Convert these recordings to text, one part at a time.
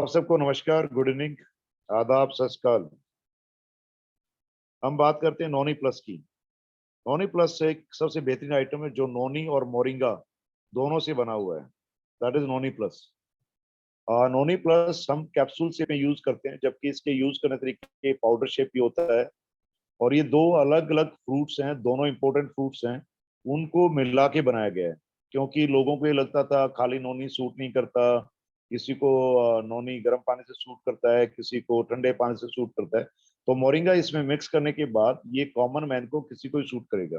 आप सबको नमस्कार, गुड इवनिंग, आदाब, सत श्री अकाल। हम बात करते हैं नोनी प्लस की। नोनी प्लस एक सबसे बेहतरीन आइटम है जो नोनी और मोरिंगा दोनों से बना हुआ है। That is noni plus. Noni plus हम कैप्सूल से यूज करते हैं, जबकि इसके यूज करने तरीके पाउडर शेप भी होता है। और ये दो अलग अलग फ्रूट्स हैं, दोनों इंपॉर्टेंट फ्रूट्स हैं, उनको मिला के बनाया गया है। क्योंकि लोगों को ये लगता था खाली नोनी सूट नहीं करता, किसी को नोनी गर्म पानी से सूट करता है, किसी को ठंडे पानी से सूट करता है। तो मोरिंगा इसमें मिक्स करने के बाद ये कॉमन मैन को किसी को सूट करेगा।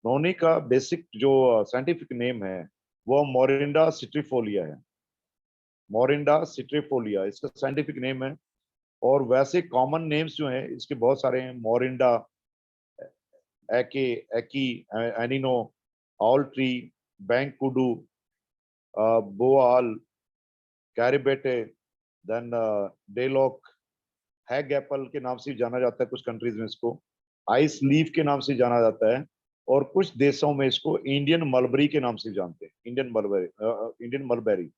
नोनी का बेसिक जो साइंटिफिक नेम है वो मोरिंडा सिट्रीफोलिया है। मोरिंडा सिट्रीफोलिया इसका साइंटिफिक नेम है। और वैसे कॉमन नेम्स जो हैं इसके बहुत सारे हैं। मोरिंडा, एके, एकी, एनिनो, ऑल ट्री, बैंकुडू, बोआल, कैरिबेटे, देन डेलॉक, हैग एप्पल के नाम से जाना जाता है कुछ कंट्रीज में इसको, आइस लीफ के नाम से जाना जाता है। और कुछ देशों में इसको इंडियन मलबरी के नाम से जानते हैं, इंडियन मलबेरी।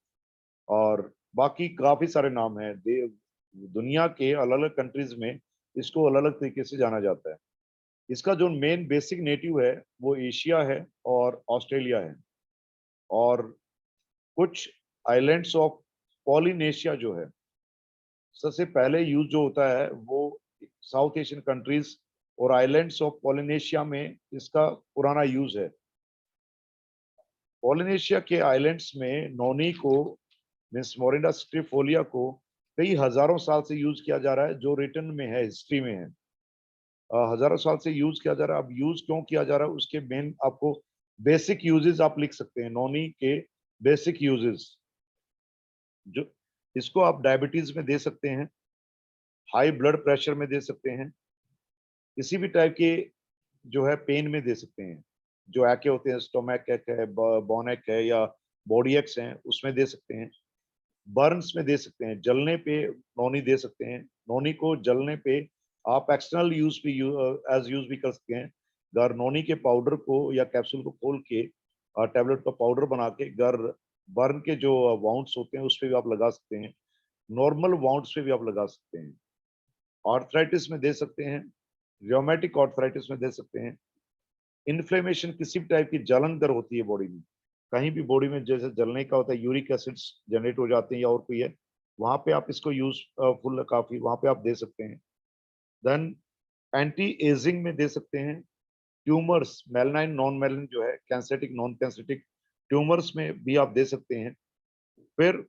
और बाकी काफी सारे नाम हैं। दुनिया के अलग अलग कंट्रीज में इसको अलग अलग तरीके से जाना जाता है। इसका जो मेन बेसिक नेटिव है वो एशिया है और ऑस्ट्रेलिया है। और कुछ आइलैंड्स ऑफ पॉलिनेशिया जो है, सबसे पहले यूज जो होता है वो साउथ एशियन कंट्रीज और आइलैंड्स ऑफ पॉलिनेशिया में इसका पुराना यूज है। पॉलिनेशिया के आइलैंड्स में नोनी को, मीन्स मोरिंडा स्ट्रीफोलिया को कई हजारों साल से यूज किया जा रहा है, जो रिटर्न में है, हिस्ट्री में है। हजारों साल से यूज किया जा रहा है। अब यूज क्यों किया जा रहा है उसके मेन आपको बेसिक यूजेस आप लिख सकते हैं। नोनी के बेसिक यूजेस जो, इसको आप डायबिटीज में दे सकते हैं, हाई ब्लड प्रेशर में दे सकते हैं, किसी भी टाइप के जो है पेन में दे सकते हैं। जो एके होते हैं, स्टोमैक एक है, बोनेक है, या बॉडी एक्स हैं, उसमें दे सकते हैं। बर्न्स में दे सकते हैं, जलने पे नोनी दे सकते हैं। नोनी को जलने पे आप एक्सटर्नल यूज भी एज यूज भी कर सकते हैं। अगर नोनी के पाउडर को या कैप्सूल को खोल के टैबलेट का पाउडर बना के अगर बर्न के जो वाउंड्स होते हैं उस पर भी आप लगा सकते हैं। नॉर्मल वाउंड्स पे भी आप लगा सकते हैं। आर्थराइटिस में दे सकते हैं, रियोमेटिक आर्थराइटिस में दे सकते हैं। इन्फ्लेमेशन, किसी भी टाइप की जलन अगर होती है बॉडी में, कहीं भी बॉडी में जैसे जलने का होता है, यूरिक एसिड्स जनरेट हो जाते हैं या और कोई है, वहां पे आप इसको यूज फुल काफी वहां पे आप दे सकते हैं। देन एंटी एजिंग में दे सकते हैं। ट्यूमर्स, मेलनाइन नॉन मेलनाइन जो है, कैंसरेटिक नॉन कैंसरेटिक ट्यूमर्स में भी आप दे सकते हैं। फिर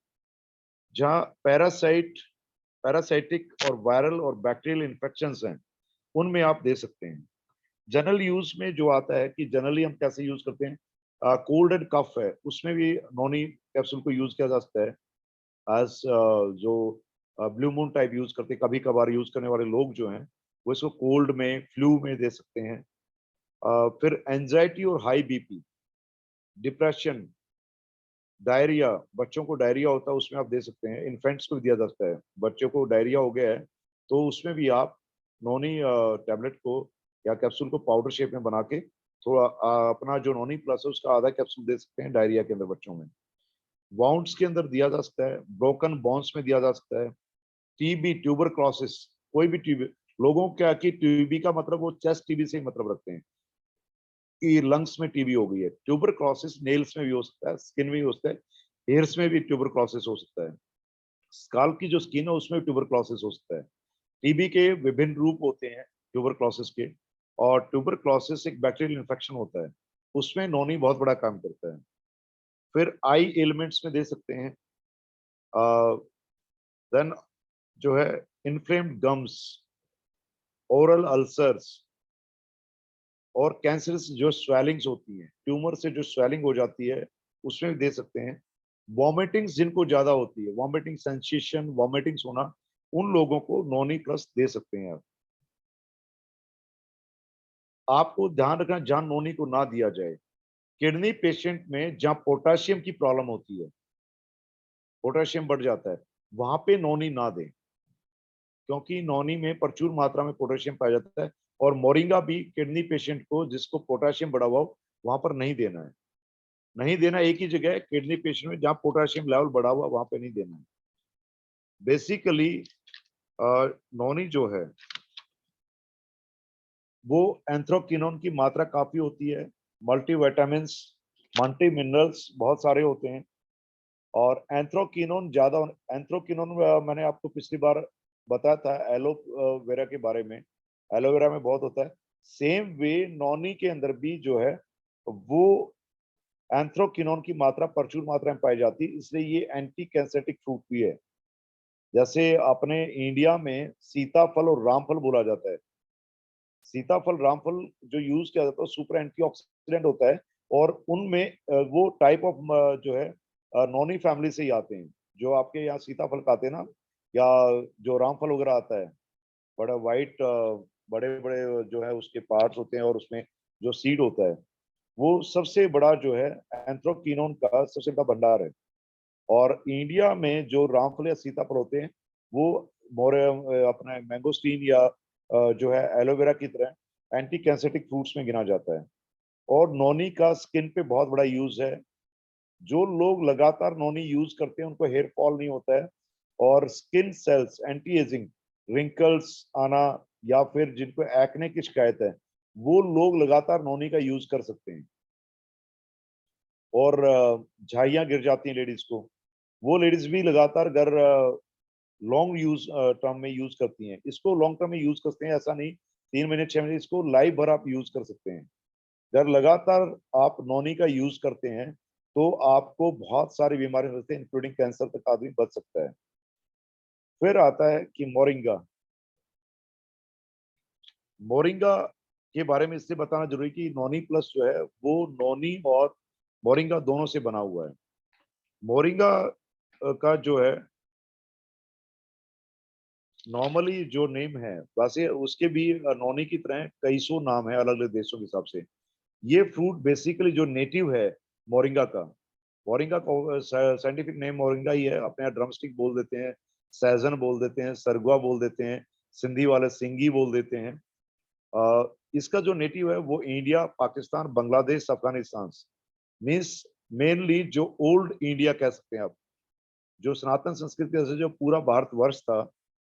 जहाँ पैरासाइटिक और वायरल और बैक्टीरियल इन्फेक्शंस हैं, उनमें आप दे सकते हैं। जनरल यूज में जो आता है कि जनरली हम कैसे यूज करते हैं, कोल्ड एंड कफ है, उसमें भी नोनी कैप्सूल को यूज किया जा सकता है। एज जो ब्लू मून टाइप यूज करते हैं, कभी कभार यूज करने वाले लोग जो हैं वो इसको कोल्ड में, फ्लू में दे सकते हैं। फिर एंजाइटी और हाई बीपी, डिप्रेशन, डायरिया, बच्चों को डायरिया होता है उसमें आप दे सकते हैं। इन्फेंट्स को भी दिया जा सकता है, बच्चों को डायरिया हो गया है तो उसमें भी आप नोनी टैबलेट को या कैप्सूल को पाउडर शेप में बना के थोड़ा अपना जो नोनी प्लस है उसका आधा कैप्सूल दे सकते हैं डायरिया के अंदर बच्चों में। वाउंड्स के अंदर दिया जा सकता है, ब्रोकन बोन्स में दिया जा सकता है। टीबी, ट्यूबर क्लोसिस, कोई भी टीबी, लोगों क्या कि टीबी का मतलब वो चेस्ट टीबी से ही मतलब रखते हैं कि लंग्स में टीबी हो गई है। ट्यूबर क्लोसिस नेल्स में भी हो सकता है, स्किन में भी हो सकता है, हेयर्स में भी ट्यूबर क्लोसिस हो सकता है, स्काल की जो स्किन है उसमें ट्यूबर क्लोसिस हो सकता है। टीबी के विभिन्न रूप होते हैं ट्यूबर क्लोसिस के। और ट्यूबर क्लोसिस एक बैक्टीरियल इन्फेक्शन होता है, उसमें नोनी बहुत बड़ा काम करता है। फिर आई एलिमेंट्स में दे सकते हैं। देन जो है इन्फ्लेम्ड गम्स, ओरल अल्सर्स, और कैंसर जो स्वेलिंग्स होती है, ट्यूमर से जो स्वेलिंग हो जाती है उसमें भी दे सकते हैं। वॉमिटिंग्स जिनको ज्यादा होती है, वॉमिटिंग सेंसेशन, वॉमिटिंग्स होना, उन लोगों को नोनी प्लस दे सकते हैं आप। आपको ध्यान रखना जहां नोनी को ना दिया जाए, किडनी पेशेंट में जहां पोटाशियम की प्रॉब्लम होती है, पोटाशियम बढ़ जाता है, वहां पे नोनी ना दें। क्योंकि नोनी में प्रचुर मात्रा में पोटेशियम पाया जाता है। और मोरिंगा भी किडनी पेशेंट को जिसको पोटेशियम बढ़ा हुआ हो वहां पर नहीं देना है। नहीं देना एक ही जगह है, किडनी पेशेंट में जहां पोटेशियम लेवल बढ़ा हुआ वहां पे नहीं देना है। बेसिकली नॉनी जो है वो एंथ्रोक्विनोन की मात्रा काफी होती है, मल्टीविटामिन्स, मल्टी मिनरल्स बहुत सारे होते हैं, और एंथ्रोक्विनोन ज्यादा। एंथ्रोक्विनोन मैंने आपको पिछली बार बताया था एलोवेरा के बारे में, एलोवेरा में बहुत होता है। सेम वे नॉनी के अंदर भी जो है वो एंथ्रोक्विनोन की मात्रा प्रचुर मात्रा में पाई जाती है, इसलिए ये एंटी कैंसरेटिक फ्रूट भी है। जैसे अपने इंडिया में सीताफल और रामफल बोला जाता है। सीताफल रामफल जो यूज किया जाता है सुपर एंटीऑक्सीडेंट होता है, और उनमें वो टाइप ऑफ जो है नॉनी फैमिली से ही आते हैं। जो आपके यहाँ सीताफल खाते हैं ना, या जो रामफल वगैरह आता है, बड़ा वाइट बड़े बड़े जो है उसके पार्ट्स होते हैं, और उसमें जो सीड होता है, वो सबसे बड़ा जो है एंथ्रोक्विनोन का सबसे बड़ा भंडार है। और इंडिया में जो रामफल या सीताफल होते हैं वो मोरे अपने मैंगोस्टीन या जो है एलोवेरा की तरह एंटी कैंसरेटिक फ्रूट्स में गिना जाता है। और नोनी का स्किन पे बहुत बड़ा यूज है। जो लोग लगातार नोनी यूज करते हैं उनको हेयर फॉल नहीं होता है, और skin cells, anti ageing, wrinkles आना, या फिर जिनको एक्ने की शिकायत है, वो लोग लगातार नोनी का यूज कर सकते हैं। और झाइयां गिर जाती हैं लेडीज को, वो लेडीज भी लगातार घर लॉन्ग यूज टर्म में यूज करती हैं। इसको लॉन्ग टर्म में यूज करते हैं ऐसा नहीं, 3 महीने 6 महीने, इसको लाइफ भर आप यूज कर सकते हैं। अगर लगातार आप नॉनी का यूज करते हैं तो आपको बहुत सारी बीमारी होती है, इंक्लूडिंग कैंसर तक आदमी बच सकता है। फिर आता है कि मोरिंगा। मोरिंगा के बारे में इसलिए बताना जरूरी कि नॉनी प्लस जो है वो नॉनी और मोरिंगा दोनों से बना हुआ है। मोरिंगा का जो है नॉर्मली जो नेम है, वैसे उसके भी नॉनी की तरह कई सौ नाम है अलग अलग देशों के हिसाब से। ये फ्रूट बेसिकली जो नेटिव है मोरिंगा का, मोरिंगा का साइंटिफिक नेम मोरिंगा ही है। अपने यहाँ ड्रमस्टिक बोल देते हैं, सैजन बोल देते हैं, सरगुआ बोल देते हैं, सिंधी वाले सिंगी बोल देते हैं। इसका जो नेटिव है वो India, Pakistan, Bangladesh, Afghanistan, means mainly जो ओल्ड इंडिया कह सकते हैं आप, जो सनातन संस्कृति से जो पूरा भारतवर्ष था,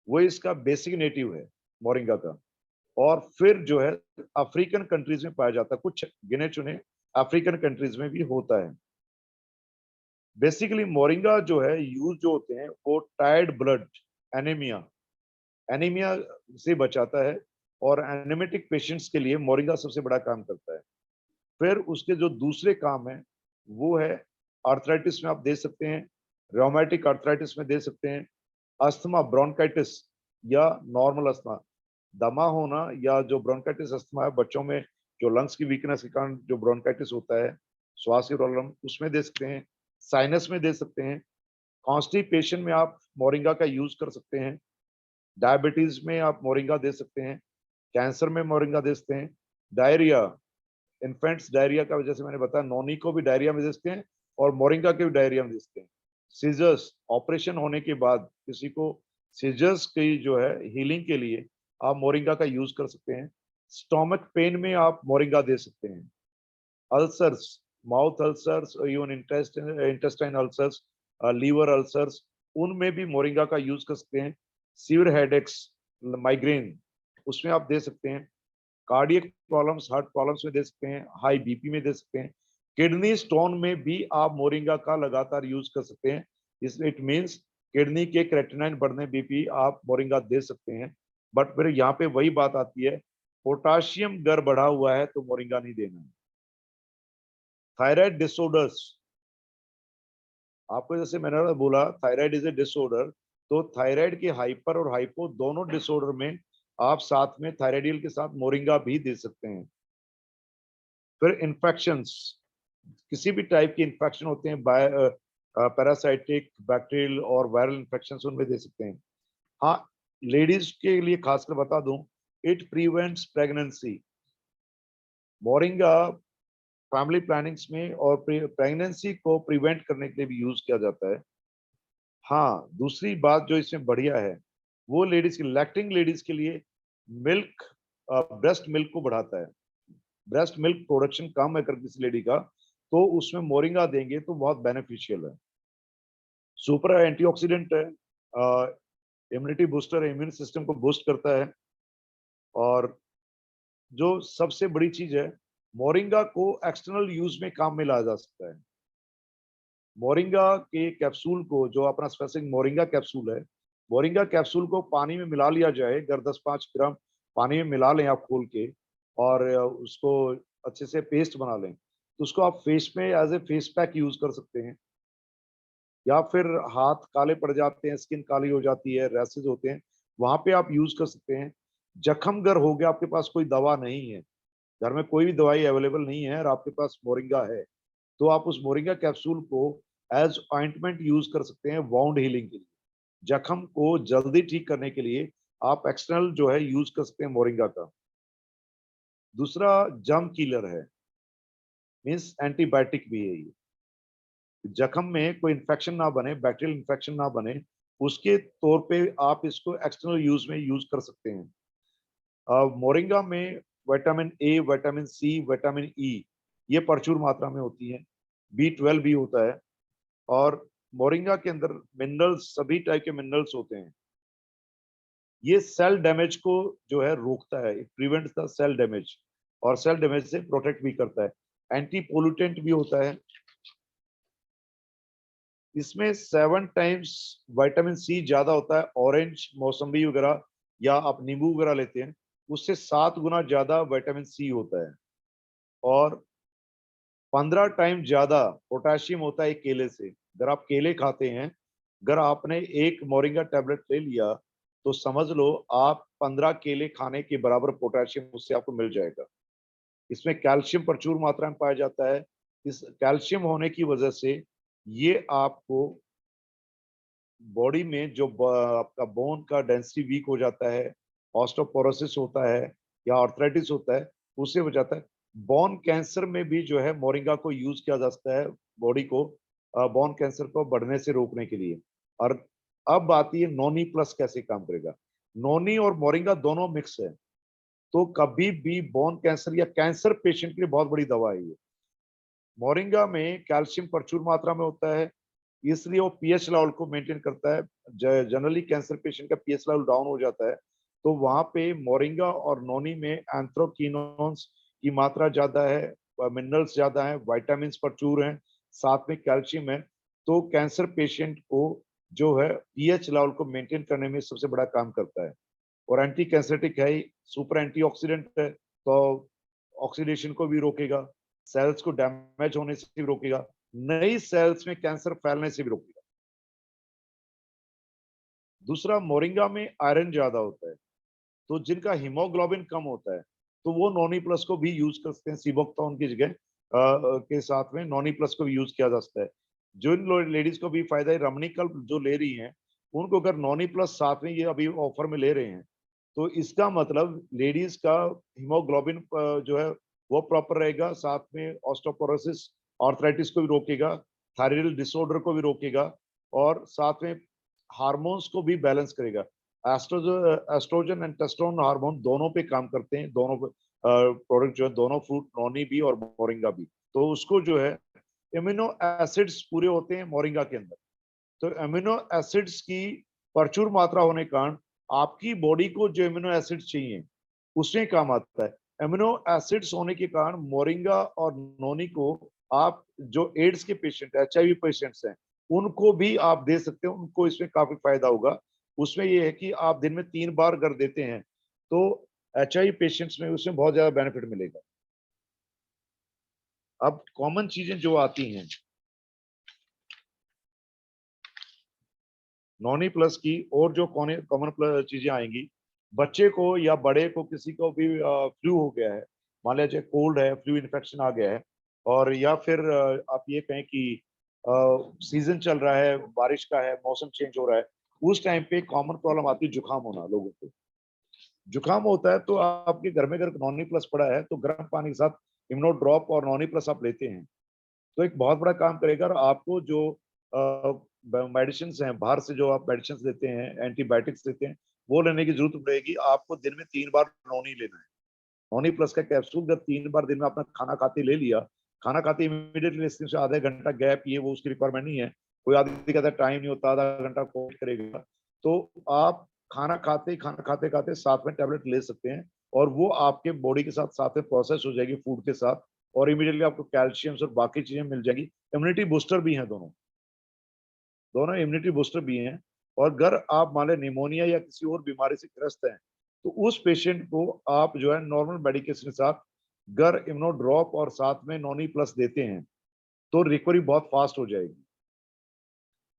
वो इसका बेसिक नेटिव है मोरिंगा का। और फिर जो है अफ्रीकन कंट्रीज में पाया जाता है, कुछ गिने चुने अफ्रीकन कंट्रीज में भी होता है। बेसिकली मोरिंगा जो है यूज जो होते हैं वो टायर्ड ब्लड, एनीमिया, एनीमिया से बचाता है, और एनेमेटिक पेशेंट्स के लिए मोरिंगा सबसे बड़ा काम करता है। फिर उसके जो दूसरे काम है वो है आर्थराइटिस में आप दे सकते हैं, रोमेटिक आर्थराइटिस में दे सकते हैं, अस्थमा, ब्रोंकाइटिस या नॉर्मल अस्थमा, दमा होना, या जो ब्रोंकाइटिस अस्थमा है बच्चों में, जो लंग्स की वीकनेस के कारण जो ब्रोंकाइटिस होता है, श्वास की प्रॉब्लम, उसमें दे सकते हैं, साइनस में दे सकते हैं, कॉन्स्टिपेशन में आप मोरिंगा का यूज कर सकते हैं, डायबिटीज में आप मोरिंगा दे सकते हैं, कैंसर में मोरिंगा दे सकते हैं, डायरिया, इन्फेंट्स डायरिया का वजह से मैंने बताया, नोनी को भी डायरिया में दे सकते हैं और मोरिंगा के भी डायरिया में दे सकते हैं। सीजर्स, ऑपरेशन होने के बाद किसी को सीजर्स की जो है हीलिंग के लिए आप मोरिंगा का यूज कर सकते हैं। स्टोमक पेन में आप मोरिंगा दे सकते हैं। Ulcers, mouth ulcers, even intestine ulcers, liver ulcers, उनमें भी मोरिंगा का यूज कर सकते हैं। सीवियर हेडेक्स, माइग्रेन, उसमें आप दे सकते हैं। कार्डियक प्रॉब्लम्स, हार्ट प्रॉब्लम्स में दे सकते हैं, हाई बीपी में दे सकते हैं। किडनी स्टोन में भी आप मोरिंगा का लगातार यूज कर सकते हैं। इसलिए इट मींस किडनी के क्रेटिनाइन बढ़ने बीपी आप मोरिंगा दे सकते हैं। बट फिर यहाँ पे वही बात आती है, पोटाशियम अगर बढ़ा हुआ है तो मोरिंगा नहीं देना है। थायराइड डिसऑर्डर्स, आपको जैसे मैंने बोला थायराइड इज ए डिसऑर्डर, तो थायराइड के हाइपर और हाइपो दोनों डिसऑर्डर में आप साथ में थायराइडियल के साथ मोरिंगा भी दे सकते हैं। फिर इन्फेक्शंस, किसी भी टाइप के इन्फेक्शन होते हैं, पैरासाइटिक, बैक्टीरियल और वायरल इन्फेक्शन, उनमें दे सकते हैं। हाँ, लेडीज के लिए खासकर बता दूं, it prevents pregnancy. Moringa family plannings में और प्रेगनेंसी को प्रिवेंट करने के लिए भी यूज किया जाता है। हाँ, दूसरी बात जो इसमें बढ़िया है वो लेडीज की, लैक्टिंग लेडीज के लिए मिल्क, ब्रेस्ट मिल्क को बढ़ाता है। ब्रेस्ट मिल्क प्रोडक्शन कम है अगर किसी लेडी का, तो उसमें मोरिंगा देंगे तो बहुत बेनिफिशियल है। सुपर एंटीऑक्सीडेंट है, इम्यूनिटी बूस्टर, इम्यून सिस्टम को बूस्ट करता है। और जो सबसे बड़ी चीज है, मोरिंगा को एक्सटर्नल यूज में काम में लाया जा सकता है। मोरिंगा के कैप्सूल को, जो अपना स्पेसिफिक मोरिंगा कैप्सूल है, मोरिंगा कैप्सूल को पानी में मिला लिया जाए, अगर 10-5 ग्राम पानी में मिला लें आप खोल के, और उसको अच्छे से पेस्ट बना लें, तो उसको आप फेस में as a face pack use कर सकते हैं। या फिर हाथ काले पड़ जाते हैं, स्किन काली हो जाती है, रैसेज होते हैं, वहां पे आप यूज कर सकते हैं। जख्म गर हो गया, आपके पास कोई दवा नहीं है, घर में कोई भी दवाई अवेलेबल नहीं है और आपके पास मोरिंगा है, तो आप उस मोरिंगा कैप्सूल को एज ऑइंटमेंट यूज कर सकते हैं वाउंड हीलिंग के लिए। जख्म को जल्दी ठीक करने के लिए आप एक्सटर्नल जो है यूज कर सकते हैं मोरिंगा का। दूसरा जर्म किलर है, मीन्स एंटीबायोटिक भी है ये। जख्म में कोई इन्फेक्शन ना बने, बैक्टीरियल इन्फेक्शन ना बने, उसके तौर पे आप इसको एक्सटर्नल यूज में यूज कर सकते हैं। मोरिंगा में vitamin A, vitamin C, vitamin E, ये प्रचुर मात्रा में होती है। B12 भी होता है। और मोरिंगा के अंदर मिनरल्स, सभी टाइप के मिनरल्स होते हैं। ये सेल डैमेज को जो है रोकता है, it prevents the cell damage, और सेल डैमेज से प्रोटेक्ट भी करता है। एंटी पोल्यूटेंट भी होता है। इसमें 7 टाइम्स विटामिन सी ज्यादा होता है। ऑरेंज, मौसम्बी वगैरह, या आप नींबू वगैरह लेते हैं, उससे 7 गुना ज्यादा विटामिन सी होता है। और 15 टाइम ज्यादा पोटेशियम होता है केले से। अगर आप केले खाते हैं, अगर आपने एक मोरिंगा टैबलेट ले लिया, तो समझ लो आप 15 केले खाने के बराबर पोटेशियम उससे आपको मिल जाएगा। इसमें कैल्शियम प्रचुर मात्रा में पाया जाता है। इस कैल्शियम होने की वजह से ये आपको बॉडी में जो आपका बोन का डेंसिटी वीक हो जाता है, ऑस्टोपोरोसिस होता है, या आर्थराइटिस होता है, उससे हो जाता है। बोन कैंसर में भी जो है मोरिंगा को यूज किया जा सकता है, बॉडी को बोन कैंसर को बढ़ने से रोकने के लिए। और अब आती है नोनी प्लस कैसे काम करेगा। नोनी और मोरिंगा दोनों मिक्स है, तो कभी भी बोन कैंसर या कैंसर पेशेंट के लिए बहुत बड़ी दवा है ये। मोरिंगा में कैल्शियम प्रचुर मात्रा में होता है, इसलिए वो पीएच लेवल को मेंटेन करता है। जनरली कैंसर पेशेंट का पीएच लेवल डाउन हो जाता है, तो वहां पे मोरिंगा और नोनी में एंथ्रोक्विनोन्स की मात्रा ज्यादा है, मिनरल्स ज्यादा है, विटामिन प्रचुर हैं, साथ में कैल्शियम है। तो कैंसर पेशेंट को जो है पीएच लेवल को मेंटेन करने में सबसे बड़ा काम करता है। और एंटी कैंसरेटिक है, सुपर एंटीऑक्सीडेंट है, तो ऑक्सीडेशन को भी रोकेगा, सेल्स को डैमेज होने से भी रोकेगा, नई सेल्स में कैंसर फैलने से भी रोकेगा। दूसरा, मोरिंगा में आयरन ज्यादा होता है, तो जिनका हीमोग्लोबिन कम होता है, तो वो नॉनी प्लस को भी यूज कर सकते हैं। सिबोक्टोन की जगह के साथ में नॉनी प्लस को भी यूज किया जा सकता है। जो इन लेडीज को भी फायदा है, रमणीकल्प जो ले रही हैं, उनको अगर नॉनी प्लस साथ में ये अभी ऑफर में ले रहे हैं, तो इसका मतलब लेडीज का हीमोग्लोबिन जो है वो प्रॉपर रहेगा, साथ में ऑस्टोपोरोसिस, आर्थराइटिस को भी रोकेगा, थायराइडल डिसऑर्डर को भी रोकेगा, और साथ में हार्मोन्स को भी बैलेंस करेगा। एस्ट्रोजन एंड टेस्टोन हार्मोन दोनों पे काम करते हैं, दोनों प्रोडक्ट जो है, दोनों फ्रूट, नॉनी भी और मोरिंगा भी। तो उसको जो है एमिनो एसिड्स पूरे होते हैं मोरिंगा के अंदर। तो एमिनो एसिड्स की प्रचुर मात्रा होने के कारण आपकी बॉडी को जो एमिनो एसिड्स चाहिए उसमें काम आता है। एमिनो एसिड्स होने के कारण मोरिंगा और नोनी को आप जो एड्स के पेशेंट, HIV पेशेंट्स हैं, उनको भी आप दे सकते हैं, उनको इसमें काफी फायदा होगा। उसमें ये है कि आप दिन में 3 बार अगर देते हैं, तो HIV पेशेंट्स में उसमें बहुत ज्यादा बेनिफिट मिलेगा। अब कॉमन चीजें जो आती हैं नॉनी प्लस की, और जो कॉमन चीजें आएंगी, बच्चे को या बड़े को किसी को भी फ्लू हो गया है, मान लीजिए कोल्ड है, फ्लू इन्फेक्शन आ गया है, और या फिर आप ये कहें कि सीजन चल रहा है, बारिश का है, मौसम चेंज हो रहा है, उस टाइम पे कॉमन प्रॉब्लम आती है जुकाम होना लोगों को। जुकाम होता है तो आपके घर में अगर नॉनी प्लस पड़ा है, तो गर्म पानी के साथ इम्यूनो ड्रॉप और नॉनी प्लस आप लेते हैं, तो एक बहुत बड़ा काम करेगा। और आपको जो मेडिसिन हैं बाहर से, जो आप मेडिसिन लेते हैं, एंटीबायोटिक्स लेते हैं, वो लेने की जरूरत पड़ेगी। आपको दिन में 3 बार नोनी लेना है। नोनी प्लस का कैप्सूल जब 3 बार दिन में अपना खाना खाते ले लिया, खाना खाते इमीडिएटली से आधे घंटा गैप, ये वो उसकी रिक्वायरमेंट नहीं है। कोई आदमी कहता है टाइम नहीं होता, आधा घंटा कोविड करेगा, तो आप खाना खाते खाते साथ में टैबलेट ले सकते हैं, और वो आपके बॉडी के साथ साथ में प्रोसेस हो जाएगी फूड के साथ, और इमीडिएटली आपको कैल्शियम और बाकी चीजें मिल जाएंगी। इम्यूनिटी बूस्टर भी हैं दोनों, दोनों इम्यूनिटी बूस्टर भी हैं। और अगर आप मान लें निमोनिया या किसी और बीमारी से ग्रस्त हैं, तो उस पेशेंट को आप जो है नॉर्मल मेडिकेशन के साथ अगर इम्यूनो ड्रॉप और साथ में नॉनी प्लस देते हैं, तो रिकवरी बहुत फास्ट हो जाएगी।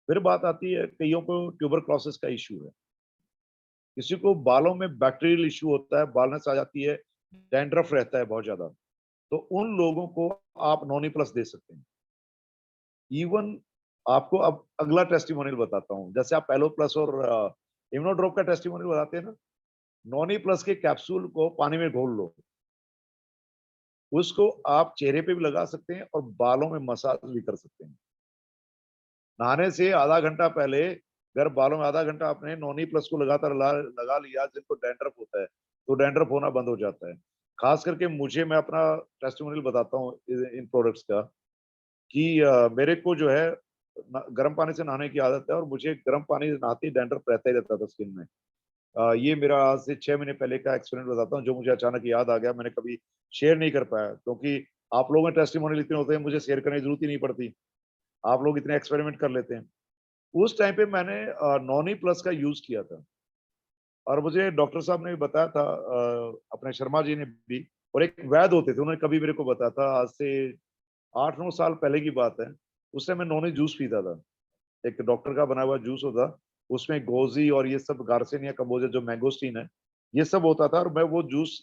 फिर बात आती है, कईयों को ट्यूबरक्लोसिस का इश्यू है, किसी को बालों में बैक्टीरियल इश्यू होता है, बालनेस आ जाती है, डैंड्रफ रहता है बहुत ज्यादा, तो उन लोगों को आप नॉनी प्लस दे सकते हैं। इवन आपको अब अगला टेस्टिमोनियल बताता हूँ, जैसे आप पेलो प्लस और इम्यूनोड्रॉप का टेस्टिमोनियल बताते हैं ना, नॉनी प्लस के कैप्सूल को पानी में घोल लो, उसको आप चेहरे पे भी लगा सकते हैं और बालों में मसाज भी कर सकते हैं। नहाने से आधा घंटा पहले अगर बालों में आधा घंटा आपने नॉनी प्लस को लगातार लगा लिया, जिनको डैंड्रफ होता है, तो डैंड्रफ होना बंद हो जाता है। खास करके मुझे, मैं अपना टेस्टिमोनियल बताता हूँ इन प्रोडक्ट्स का, कि मेरे को जो है गर्म पानी से नहाने की आदत है, और मुझे गर्म पानी से नहाते ही डैंड्रफ रहता ही रहता था स्किन में। ये मेरा आज से 6 महीने पहले का एक्सपीरियंस बताता हूँ, जो मुझे अचानक याद आ गया, मैंने कभी शेयर नहीं कर पाया, क्योंकि आप लोगों में टेस्टिमोनियल इतने होते हैं, मुझे शेयर करने की जरूरत ही नहीं पड़ती, आप लोग इतने एक्सपेरिमेंट कर लेते हैं। उस टाइम पे मैंने नॉनी प्लस का यूज किया था, और मुझे डॉक्टर साहब ने भी बताया था, अपने शर्मा जी ने भी, और एक वैद्य होते थे, उन्होंने कभी मेरे को बताया था, आज से 8-9 साल पहले की बात है। उस टाइम मैं नॉनी जूस पीता था, एक डॉक्टर का बना हुआ जूस होता, उसमें गोजी और ये सब गार्सिनिया कंबोजा जो मैंगोस्टीन है, ये सब होता था, और मैं वो जूस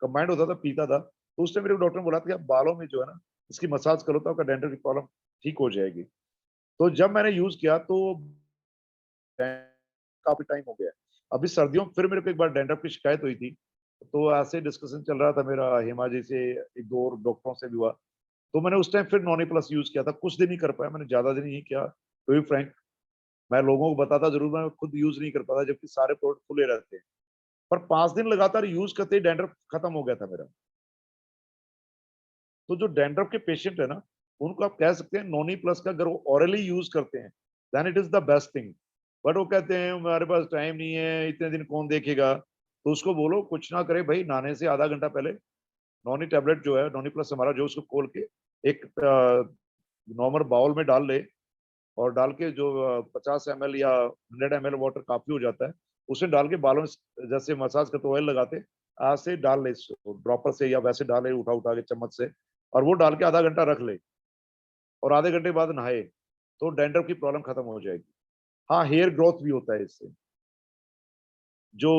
कंबाइंड होता था, पीता था। तो उस टाइम मेरे डॉक्टर ने बोला था कि आप बालों में जो है ना, इसकी मसाज करो तो आपका डेंटल की प्रॉब्लम ठीक हो जाएगी। तो जब मैंने यूज किया तो काफी टाइम हो गया। अभी सर्दियों में फिर मेरे को एक बार डैंड्रफ की शिकायत हुई थी, तो ऐसे डिस्कशन चल रहा था मेरा हेमा जी से, एक दो और डॉक्टरों से भी हुआ, तो मैंने उस टाइम फिर नॉनी प्लस यूज किया था। कुछ दिन ही कर पाया, मैंने ज्यादा दिन नहीं किया, टू बी फ्रैंक। मैं लोगों को बताता जरूर, मैं खुद यूज नहीं कर पाता, जबकि सारे प्रोडक्ट खुले रहते हैं। पर 5 दिन लगातार यूज करते ही डैंड्रफ खत्म हो गया था मेरा। तो जो डैंड्रफ के पेशेंट है ना, उनको आप कह सकते हैं नॉनी प्लस का अगर वो ऑरली यूज करते हैं, then it is the best thing. But वो कहते हैं हमारे पास टाइम नहीं है, इतने दिन कौन देखेगा, तो उसको बोलो कुछ ना करे भाई, नहाने से आधा घंटा पहले नॉनी टैबलेट जो है, नॉनी प्लस हमारा जो, उसको खोल के एक नॉर्मल बाउल में डाल ले, और डाल के जो 50 ml या 100 ml वाटर काफी हो जाता है, उसमें डाल के बालों में जैसे मसाज करते ऑयल लगाते, आज से डाल ले, ड्रॉपर से या वैसे डाले उठा उठा के चम्मच से, और वो डाल के आधा घंटा रख ले, और आधे घंटे बाद नहाए, तो डैंड्रफ की प्रॉब्लम खत्म हो जाएगी। हाँ, हेयर ग्रोथ भी होता है इससे, जो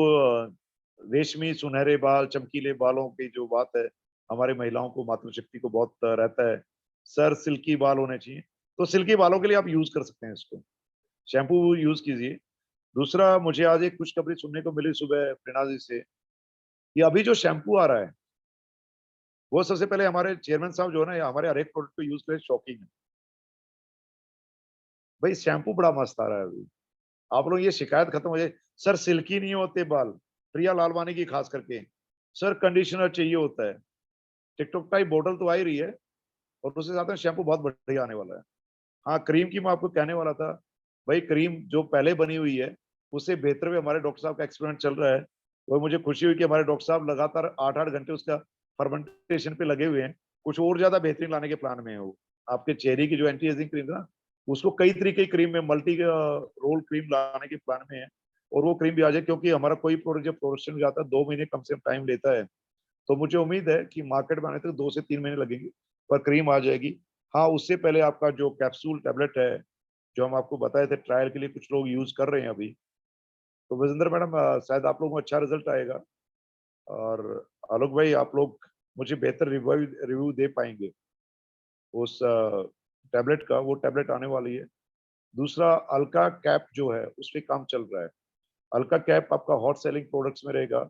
रेशमी सुनहरे बाल, चमकीले बालों की जो बात है, हमारे महिलाओं को मातृशक्ति को बहुत रहता है, सर सिल्की बाल होने चाहिए, तो सिल्की बालों के लिए आप यूज कर सकते हैं इसको, शैम्पू यूज कीजिए। दूसरा, मुझे आज एक खुशखबरी सुनने को मिली सुबह प्रेरणा जी से, कि अभी जो शैम्पू आ रहा है, वो सबसे पहले हमारे चेयरमैन साहब जो है ना, हमारे हर एक प्रोडक्ट को यूज करें, शॉकिंग है भाई, शैम्पू बड़ा मस्त आ रहा है अभी। आप लोग ये शिकायत खत्म हो जाए, सर सिल्की नहीं होते बाल, प्रिया लालवानी की खास करके, सर कंडीशनर चाहिए होता है। टिकटॉक टाइप बोतल तो आ ही रही है, और उसके साथ में शैम्पू बहुत बढ़िया आने वाला है। हाँ, क्रीम की मैं आपको कहने वाला था, भाई क्रीम जो पहले बनी हुई है, उससे बेहतर भी हमारे डॉक्टर साहब का एक्सपेरिमेंट चल रहा है, और मुझे खुशी हुई कि हमारे डॉक्टर साहब लगातार 8-8 घंटे उसका फर्मेंटेशन पे लगे हुए हैं, कुछ और ज्यादा बेहतरीन लाने के प्लान में है वो। आपके चेहरे की जो एंटी एजिंग क्रीम है ना, उसको कई तरीके की क्रीम में मल्टी रोल क्रीम लाने के प्लान में है, और वो क्रीम भी आ जाए, क्योंकि हमारा कोई प्रोडक्ट जब प्रोडक्शन में जाता है 2 महीने कम से कम टाइम लेता है, तो मुझे उम्मीद है कि मार्केट में आने तक 2 से 3 महीने लगेंगे, पर क्रीम आ जाएगी। हाँ, उससे पहले आपका जो कैप्सूल टैबलेट है, जो हम आपको बताए थे ट्रायल के लिए कुछ लोग यूज कर रहे हैं अभी, तो विजेंद्र मैडम, शायद आप लोगों को अच्छा रिजल्ट आएगा, और आलोक भाई आप लोग मुझे बेहतर रिव्यू रिव्यू दे पाएंगे उस टैबलेट का, वो टैबलेट आने वाली है। दूसरा, अल्का कैप जो है उस पर काम चल रहा है। अल्का कैप आपका हॉट सेलिंग प्रोडक्ट्स में रहेगा,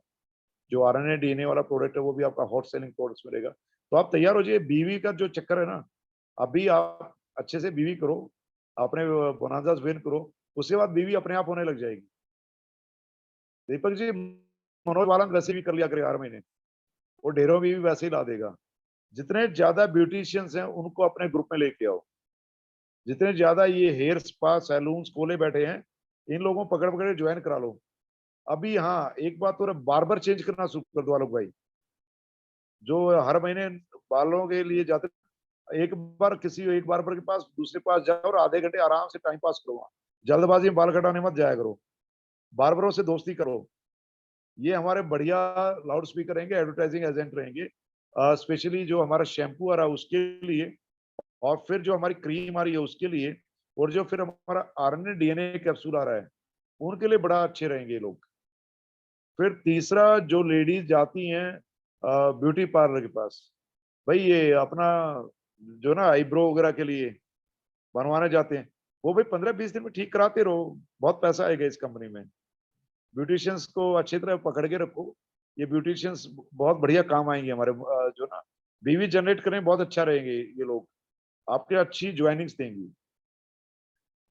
जो आरएनए डीएनए वाला प्रोडक्ट है वो भी आपका हॉट सेलिंग प्रोडक्ट्स में रहेगा। तो आप तैयार हो जाइए, बीवी का जो चक्कर है ना, अभी आप अच्छे से बीवी करो, अपने बोनांजास विन करो, उसके बाद बीवी अपने आप होने लग जाएगी। दीपक जी, मनोज वाला वैसे भी कर लिया करे हर महीने, वो ढेरों बीवी वैसे ही ला देगा। जितने ज्यादा ब्यूटिशियंस हैं उनको अपने ग्रुप में लेके आओ, जितने ज्यादा ये हेयर स्पा सैलून खोले बैठे हैं, इन लोगों को पकड़ पकड़ ज्वाइन करा लो। अभी हाँ, एक बात और बार्बर चेंज करना शुरू कर दो आलोक भाई। जो हर महीने बालों के लिए जाते, एक बार्बर के पास दूसरे पास जाओ और आधे घंटे आराम से टाइम पास करो वहाँ। जल्दबाजी में बाल कटाने मत जाया करो, बार्बरों से दोस्ती करो। ये हमारे बढ़िया लाउड स्पीकर रहेंगे, एडवर्टाइजिंग एजेंट रहेंगे, स्पेशली जो हमारा शैम्पू आ रहा है उसके लिए, और फिर जो हमारी क्रीम आ रही है उसके लिए, और जो फिर हमारा आरएनए डीएनए कैप्सूल आ रहा है उनके लिए बड़ा अच्छे रहेंगे ये लोग। फिर तीसरा, जो लेडीज जाती हैं ब्यूटी पार्लर के पास, भाई ये अपना जो ना आईब्रो वगैरह के लिए बनवाने जाते हैं, वो भाई 15-20 दिन में ठीक कराते रहो, बहुत पैसा आएगा इस कंपनी में। ब्यूटिशियंस को अच्छी तरह पकड़ के रखो, ये ब्यूटिशियंस बहुत बढ़िया काम आएंगे हमारे, जो ना बीवी जनरेट करें बहुत अच्छा रहेंगे ये लोग, आपके अच्छी ज्वाइनिंग्स देंगी।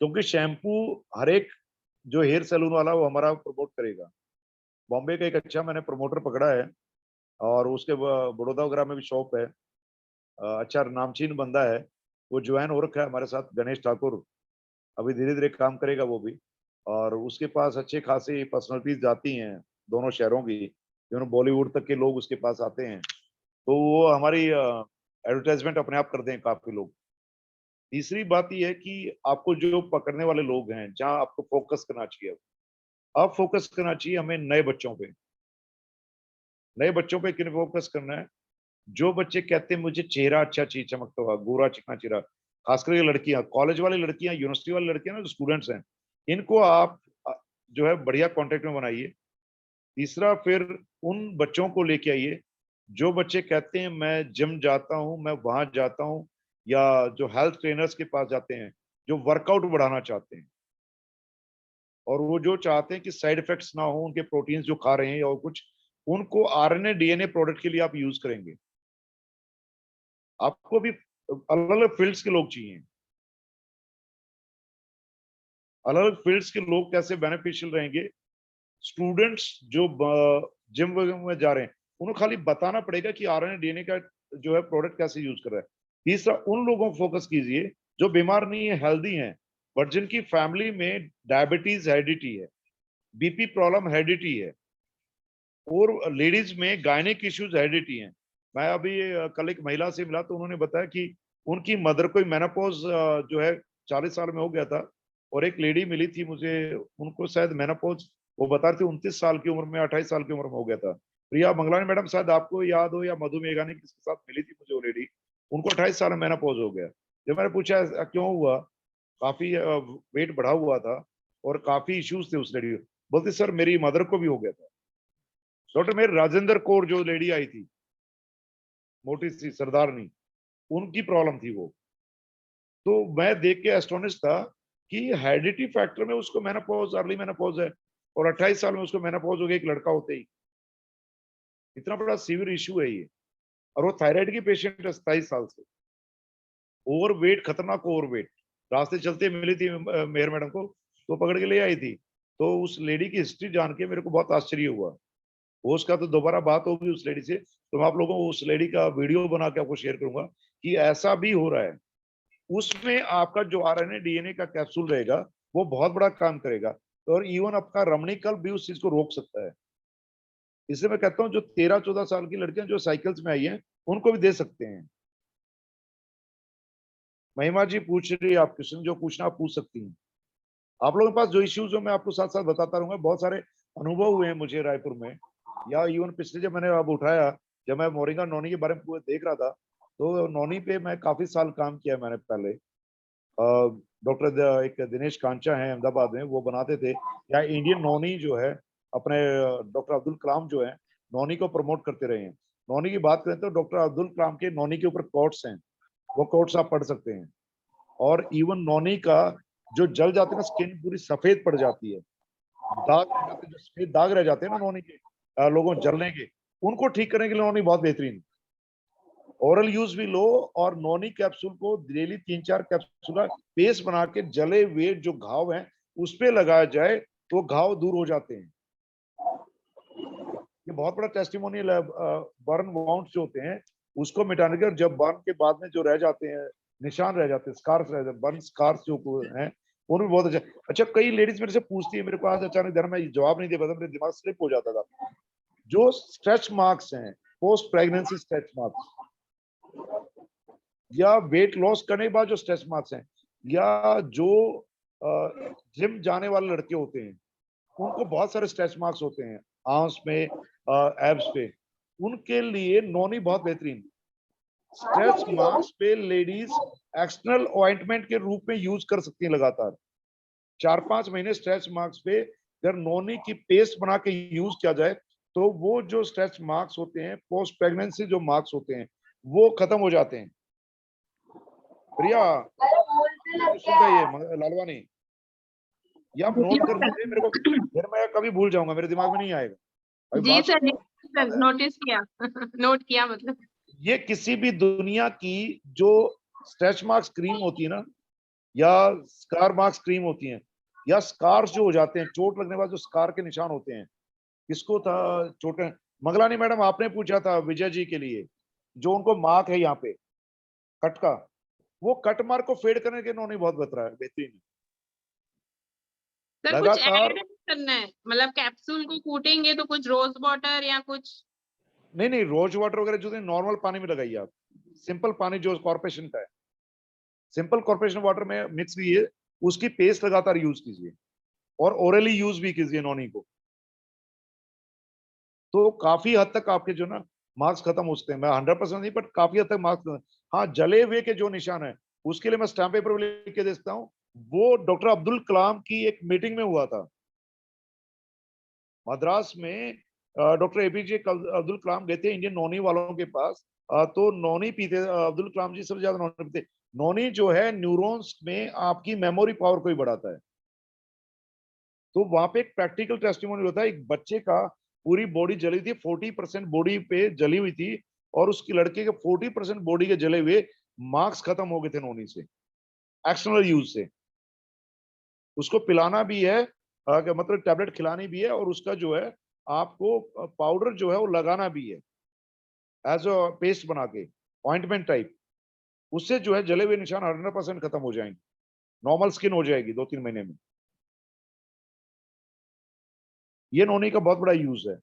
क्योंकि शैम्पू हर एक जो हेयर सैलून वाला वो हमारा प्रमोट करेगा। बॉम्बे का एक अच्छा मैंने प्रमोटर पकड़ा है, और उसके बड़ौदा वगैरह में भी शॉप है, अच्छा नामचीन बंदा है, वो ज्वाइन हो रखा है हमारे साथ, गणेश ठाकुर। अभी धीरे धीरे काम करेगा वो भी, और उसके पास अच्छे खासी पर्सनैलिटीज जाती हैं दोनों शहरों की, बॉलीवुड तक के लोग उसके पास आते हैं, तो वो हमारी एडवर्टाइजमेंट अपने आप कर दें काफी लोग। तीसरी बात ये है कि आपको जो पकड़ने वाले लोग हैं, जहां आपको फोकस करना चाहिए, अब फोकस करना चाहिए हमें नए बच्चों पे। नए बच्चों पे किन फोकस करना है? जो बच्चे कहते हैं मुझे चेहरा अच्छा चाहिए, चमकता हुआ गोरा चिकना चेहरा, खासकर ये लड़कियां, कॉलेज वाली लड़कियां, यूनिवर्सिटी वाली लड़कियां ना, जो स्टूडेंट्स हैं, इनको आप जो है बढ़िया कांटेक्ट में बनाइए। तीसरा, फिर उन बच्चों को लेके आइए जो बच्चे कहते हैं मैं जिम जाता हूं, मैं वहां जाता हूं, या जो हेल्थ ट्रेनर्स के पास जाते हैं, जो वर्कआउट बढ़ाना चाहते हैं, और वो जो चाहते हैं कि साइड इफेक्ट्स ना हो उनके प्रोटीन्स जो खा रहे हैं और कुछ, उनको आरएनए डीएनए प्रोडक्ट के लिए आप यूज करेंगे। आपको भी अलग अलग फील्ड्स के लोग चाहिए। अलग अलग फील्ड्स के लोग कैसे बेनिफिशियल रहेंगे? स्टूडेंट्स जो जिम वगैरह में जा रहे हैं, उन्हें खाली बताना पड़ेगा कि आरएनए डीएनए का जो है प्रोडक्ट कैसे यूज कर रहा है। तीसरा, उन लोगों को फोकस कीजिए जो बीमार नहीं है, हेल्दी हैं, बट जिनकी फैमिली में डायबिटीज हेरिडिटी है, बीपी प्रॉब्लम हेरिडिटी है, और लेडीज में गायनिक इश्यूज हेरिडिटी हैं। मैं अभी कल एक महिला से मिला तो उन्होंने बताया कि उनकी मदर को मेनोपॉज जो है 40 साल में हो गया था, और एक लेडी मिली थी मुझे, उनको शायद मेनोपॉज, वो बता रहे थे 29 साल की उम्र में, 28 साल की उम्र में हो गया था। प्रिया मंगलानी मैडम, शायद आपको याद हो, या मधु मेघानी किसके साथ मिली थी मुझे वो लेडी, उनको 28 साल में मेनोपॉज हो गया। जब मैंने पूछा ऐसा क्यों हुआ, काफी वेट बढ़ा हुआ था और काफी इश्यूज थे उस लेडी को, बोलती सर मेरी मदर को भी हो गया था। डॉक्टर मेरे राजेंद्र कौर जो लेडी आई थी, मोटी सी सरदारनी, उनकी प्रॉब्लम थी वो। तो मैं देख के एस्टोनिश था कि हेरिडिटी फैक्टर में उसको मेनोपॉज, अर्ली मेनोपॉज है, और 28 साल में उसको मेनोपॉज हो गया एक लड़का होते ही। इतना बड़ा सीवियर इशू है ये, और वो थायराइड की पेशेंट है 27 साल से। ओवरवेट, खतरनाक ओवरवेट, रास्ते चलते मिली थी मेयर मैडम को, तो पकड़ के ले आई थी। तो उस लेडी की हिस्ट्री जान के मेरे को बहुत आश्चर्य हुआ। वो उसका तो दोबारा बात होगी उस लेडी से, तो मैं आप लोगों को उस लेडी का वीडियो बना के आपको शेयर करूंगा कि ऐसा भी हो रहा है। उसमें आपका जो आरएनए डीएनए का कैप्सूल रहेगा वो बहुत बड़ा काम करेगा, और इवन आपका रमणीकल भी उस चीज को रोक सकता है। इसलिए मैं कहता हूँ जो 13-14 साल की लड़कियां जो साइकिल्स में आई हैं, उनको भी दे सकते हैं। महिमा जी पूछ रही है, आप क्वेश्चन जो पूछना आप पूछ सकती हैं। आप लोगों के पास जो इश्यूज हो मैं आपको साथ साथ बताता रहूंगा। बहुत सारे अनुभव हुए हैं मुझे रायपुर में, या इवन पिछले जब मैंने अब उठाया, जब मैं मोरिंगा नोनी के बारे में पूरे देख रहा था, तो नोनी पे मैं काफी साल काम किया मैंने पहले। डॉक्टर एक दिनेश कांचा है अहमदाबाद में, वो बनाते थे, या इंडियन नोनी जो है अपने डॉक्टर अब्दुल कलाम जो है नोनी को प्रमोट करते रहे हैं। नोनी की बात करें तो डॉक्टर अब्दुल कलाम के नोनी के ऊपर कोट्स हैं, वो कोट्स आप पढ़ सकते हैं। और इवन नोनी का जो जल जाते हैं ना, स्किन पूरी सफेद पड़ जाती है, दाग रह जाते हैं, जो सफेद दाग रह जाते हैं ना नोनी के, लोगों जलने के, उनको ठीक करने के लिए नोनी बहुत बेहतरीन। ओरल यूज भी लो, और नोनी कैप्सूल को डेली 3-4 कैप्सूल पेस्ट बना के जले हुए जो घाव हैं उस पे लगाया जाए तो घाव दूर हो जाते हैं। ये बहुत बड़ा टेस्टिमोनियल है। बर्न वाउंड्स जो होते हैं उसको मिटाने के, जब बर्न के बाद में जो रह जाते हैं, निशान रह जाते हैं, स्कार्स रह जाते हैं, बर्न स्कार्स जो हैं, उन्हें बहुत अच्छा। अच्छा, कई लेडीज मेरे से पूछती है, मेरे को आज अचानक ध्यान में जवाब नहीं दे पाता, मेरे दिमाग स्लिप हो जाता था। जो स्ट्रेच मार्क्स हैं, पोस्ट प्रेगनेंसी स्ट्रेच मार्क्स, या वेट लॉस करने के बाद जो स्ट्रेच मार्क्स हैं, या जो जिम जाने वाले लड़के होते हैं, उनको बहुत सारे स्ट्रेच मार्क्स होते हैं आर्म्स में, एब्स पे, उनके लिए नोनी बहुत बेहतरीन। स्ट्रेच मार्क्स पे लेडीज एक्सटर्नल ऑइंटमेंट के रूप में यूज कर सकती हैं लगातार। 4-5 महीने स्ट्रेच मार्क्स पे अगर नोनी की पेस्ट बना के यूज किया जाए, तो वो जो स्ट्रेच मार्क्स होते हैं, पोस्ट प्रेगनेंसी जो मार्क्स होते हैं, वो खत्म हो जाते हैं। प्रिया, सुनता ये लालवानी, ये आप नोट कर लीजिए, मेरे को फिर मैं कभी भूल जाऊंगा, मेरे दिमाग में नहीं आएगा अभी जी बात। सर, जी सर, नोटिस किया नोट किया मतलब। ये किसी भी दुनिया की जो स्ट्रेच मार्क्स क्रीम होती है ना, या स्कार मार्क्स क्रीम होती हैं, या स्कार्स जो हो जाते हैं चोट लगने के बाद, जो स्कार के निशान होते हैं, किसको था चोट, मंगलानी मैडम आपने पूछा था विजय जी के लिए, जो उनको मार्क है यहाँ पे कट का, वो कट मार्क को फेड करने के इन्होंने बहुत बतरा है, बेहतरीन सर कुछ लगातार। ऐड करना है, मतलब कैप्सूल को कूटेंगे तो कुछ रोज वाटर या कुछ? नहीं नहीं, रोज वाटर वगैरह जो नॉर्मल पानी में लगाइए आप, सिंपल पानी जो कॉर्पोरेशन का है, सिंपल कॉर्पोरेशन वाटर में मिक्स कीजिए, उसकी पेस्ट लगातार यूज कीजिए, और ओरली यूज भी कीजिए नॉनी को, तो काफी हद तक आपके जो ना मार्क्स खत्म हो सकते हैं। मैं 100% नहीं, बट काफी हद तक मार्क्स, हाँ जले हुए के जो निशान है, उसके लिए मैं स्टैम्प पेपर लिख के दे सकता हूँ। वो डॉक्टर अब्दुल कलाम की एक मीटिंग में हुआ था मद्रास में। डॉक्टर एपीजे अब्दुल कलाम गए थे इंडियन नॉनी वालों के पास, तो नॉनी पीते, अब्दुल कलाम जी सबसे ज्यादा नॉनी पीते। नॉनी जो है न्यूरॉन्स में आपकी मेमोरी पावर को ही बढ़ाता है। तो वहां पे एक प्रैक्टिकल टेस्टिमोनी होता है, एक बच्चे का पूरी बॉडी जली थी, 40% बॉडी पे जली हुई थी, और उसकी लड़के के 40% बॉडी के जले हुए मार्क्स खत्म हो गए थे नोनी से, एक्सटर्नल यूज से। उसको पिलाना भी है, मतलब टैबलेट खिलानी भी है, और उसका जो है आपको पाउडर जो है वो लगाना भी है, एज अ पेस्ट बना के, ऑइंटमेंट टाइप। उससे जो है जले हुए निशान 100% खत्म हो जाएंगे, नॉर्मल स्किन हो जाएगी 2-3 महीने में। ये नोनी का बहुत बड़ा यूज है।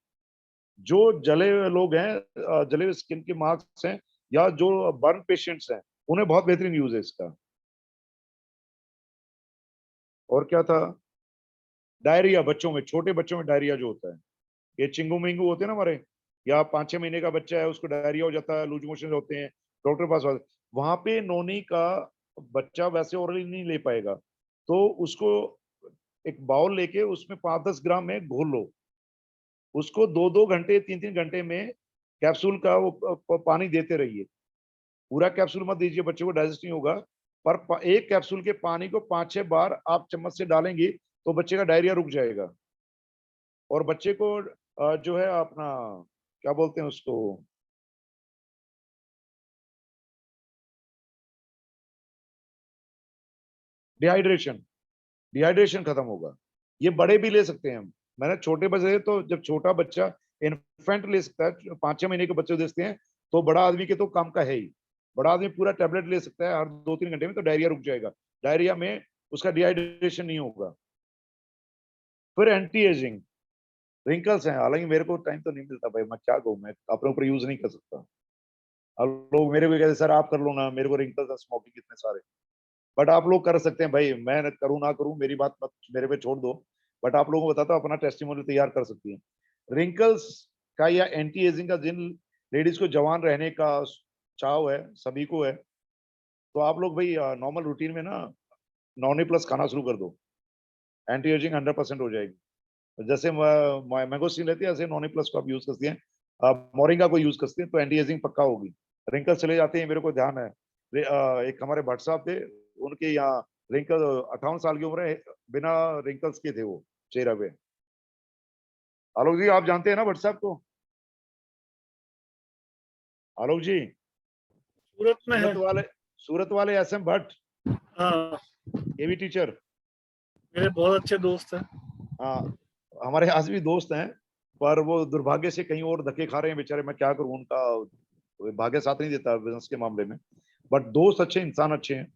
जो जले हुए लोग हैं, जले हुए स्किन के मार्क्स हैं, या जो बर्न पेशेंट्स हैं, उन्हें बहुत बेहतरीन यूज है इसका। और क्या था, डायरिया बच्चों में, छोटे बच्चों में डायरिया जो होता है, ये चिंगू मिंगू होते हैं ना हमारे, या 5-6 महीने का बच्चा है उसको डायरिया हो जाता है, लूज मोशन होते हैं, डॉक्टर के पास वहां पे नोनी का बच्चा वैसे ओरली नहीं ले पाएगा, तो उसको एक बाउल लेके उसमें 5-10 ग्राम में घोल लो, उसको 2-2 घंटे 3-3 घंटे में कैप्सूल का वो पानी देते रहिए। पूरा कैप्सूल मत दीजिए, बच्चे को डाइजेस्ट नहीं होगा, पर एक कैप्सूल के पानी को 5-6 बार आप चम्मच से डालेंगे, तो बच्चे का डायरिया रुक जाएगा। और बच्चे को जो है अपना, क्या बोलते हैं उसको, डिहाइड्रेशन, डिहाइड्रेशन खत्म होगा। ये बड़े भी ले सकते हैं हम, मैंने छोटे बच्चे तो, जब छोटा बच्चा इन्फेंट ले सकता है, 5-6 महीने के बच्चे देखते हैं, तो बड़ा आदमी के तो काम का है ही, बड़ा आदमी पूरा टैबलेट ले सकता है हर 2-3 घंटे में, तो डायरिया रुक जाएगा, डायरिया में उसका डिहाइड्रेशन नहीं होगा। फिर एंटी एजिंग, रिंकल्स हैं, हालांकि मेरे को टाइम तो नहीं मिलता भाई, मैं क्या कहूँ, मैं अपने ऊपर यूज नहीं कर सकता। अब लोग मेरे को कहते सर आप कर लो ना, मेरे को रिंकल्स है, स्मोकिंग इतने सारे, बट आप लोग कर सकते हैं भाई, मैं करूँ ना करूँ मेरी बात मत मेरे पे छोड़ दो, बट आप लोगों को बताता हूँ, अपना टेस्टिमोनियल तैयार कर सकती हैं। रिंकल्स का या एंटी एजिंग का, जिन लेडीज को जवान रहने का चाव है, सभी को है, तो आप लोग भाई नॉर्मल रूटीन में ना नॉनी प्लस खाना शुरू कर दो, एंटी एजिंग 100% हो जाएगी। जैसे मैंगोस्टीन लेती है, ऐसे नॉनी प्लस को आप यूज करती हैं, मोरिंगा को यूज करती हैं, तो एंटी एजिंग पक्का होगी। रिंकल्स चले जाते हैं, मेरे को ध्यान है। एक हमारे भट्ट साहब थे, उनके यहाँ रिंकल, 58 साल की उम्र है, बिना रिंकल्स के थे वो चेहरे पे। आलोक जी आप जानते हैं ना भट्ट साहब को? आलोक जी, सूरत में है। सूरत वाले एसएम भट्ट, हाँ, ये भी टीचर, मेरे बहुत अच्छे दोस्त हैं। हाँ हमारे आज भी दोस्त हैं, पर वो दुर्भाग्य से कहीं और धक्के खा रहे हैं बेचारे, मैं क्या करूं, उनका भाग्य साथ नहीं देता बिजनेस के मामले में, बट दोस्त अच्छे, इंसान अच्छे हैं।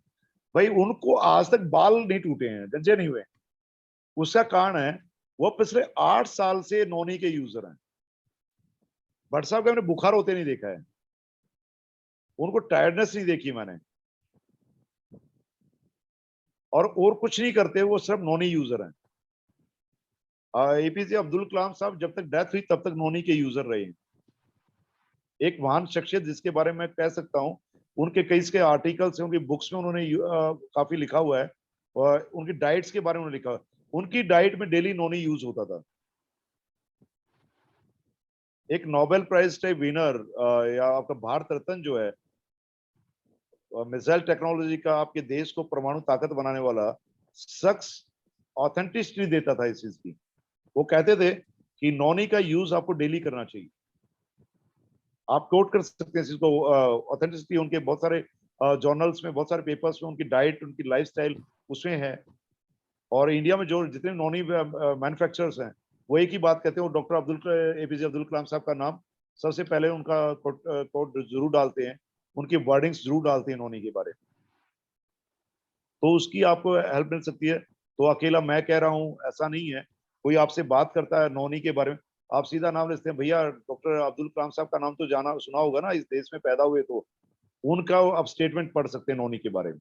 भाई उनको आज तक बाल नहीं टूटे हैं, गंजे नहीं हुए। उसका कारण है वो पिछले 8 साल से नोनी के यूजर हैं। भट्ट साहब का मैंने बुखार होते नहीं देखा है, उनको टायर्डनेस नहीं देखी मैंने, और कुछ नहीं करते, वो सिर्फ नोनी यूजर हैं। एपीजे अब्दुल कलाम साहब जब तक डेथ हुई तब तक नोनी के यूजर रहे हैं। एक महान शख्सियत जिसके बारे में कह सकता हूं, उनके कई के आर्टिकल्स हैं, उनकी बुक्स में उन्होंने काफी लिखा हुआ है, और उनकी डाइट्स के बारे में लिखा हुआ है। उनकी डाइट में डेली नोनी यूज होता था। एक नोबेल प्राइज टाइप विनर या आपका भारत रत्न जो है, मिसाइल टेक्नोलॉजी का, आपके देश को परमाणु ताकत बनाने वाला शख्स ऑथेंटिसिटी देता था इस चीज की। वो कहते थे कि नोनी का यूज आपको डेली करना चाहिए। आप कोट कर सकते हैं इसको, ऑथेंटिसिटी उनके बहुत सारे जर्नल्स में, बहुत सारे पेपर्स में उनकी डाइट, उनकी लाइफस्टाइल उसमें है। और इंडिया में जो जितने नॉनी मैन्युफैक्चरर्स हैं, वो एक ही बात कहते हैं, वो डॉक्टर एपीजे अब्दुल कलाम साहब का नाम सबसे पहले उनका कोट जरूर डालते हैं, उनकी वर्डिंग्स जरूर डालते हैं नॉनी के बारे में। तो उसकी आपको हेल्प मिल सकती है। तो अकेला मैं कह रहा हूँ ऐसा नहीं है, कोई आपसे बात करता है नॉनी के बारे में, आप सीधा नाम लेते हैं, भैया डॉक्टर अब्दुल कलाम साहब का नाम तो जाना सुना होगा ना, इस देश में पैदा हुए, तो उनका आप स्टेटमेंट पढ़ सकते हैं नॉनी के बारे में।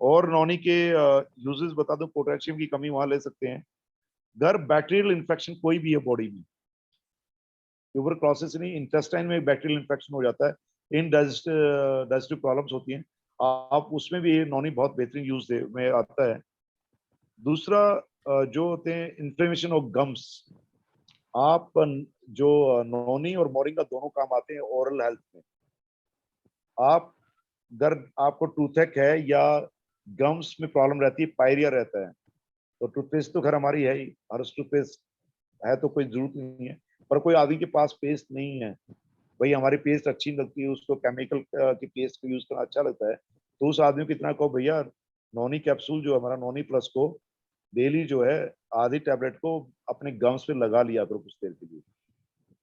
और नॉनी के यूजेस बता दो, पोटेशियम की कमी वहां ले सकते हैं। अगर बैक्टीरियल इन्फेक्शन कोई भी है बॉडी में, ट्यूबरक्लोसिस नहीं, इंटेस्टाइन में बैक्टीरियल इन्फेक्शन हो जाता है, डाइजेस्टिव प्रॉब्लम्स होती हैं, आप उसमें भी नॉनी बहुत बेहतरीन यूज में आता है। दूसरा जो होते हैं इन्फ्लेमेशन ऑफ गम्स, आप जो नॉनी और मोरिंगा दोनों काम आते हैं ओरल हेल्थ में। आप अगर आपको टूथेक है या गम्स में प्रॉब्लम रहती है, पायरिया रहता है, तो टूथपेस्ट तो घर हमारी है ही, हर टूथपेस्ट है तो कोई जरूरत नहीं है, पर कोई आदमी के पास पेस्ट नहीं है, भाई हमारी पेस्ट अच्छी लगती है, उसको केमिकल की पेस्ट को यूज करना अच्छा लगता है, तो उस आदमी को इतना कहो भैया नॉनी कैप्सूल जो है हमारा नॉनी प्लस को डेली जो है आधी टैबलेट को अपने गम्स पे लगा लिया करो कुछ देर के लिए,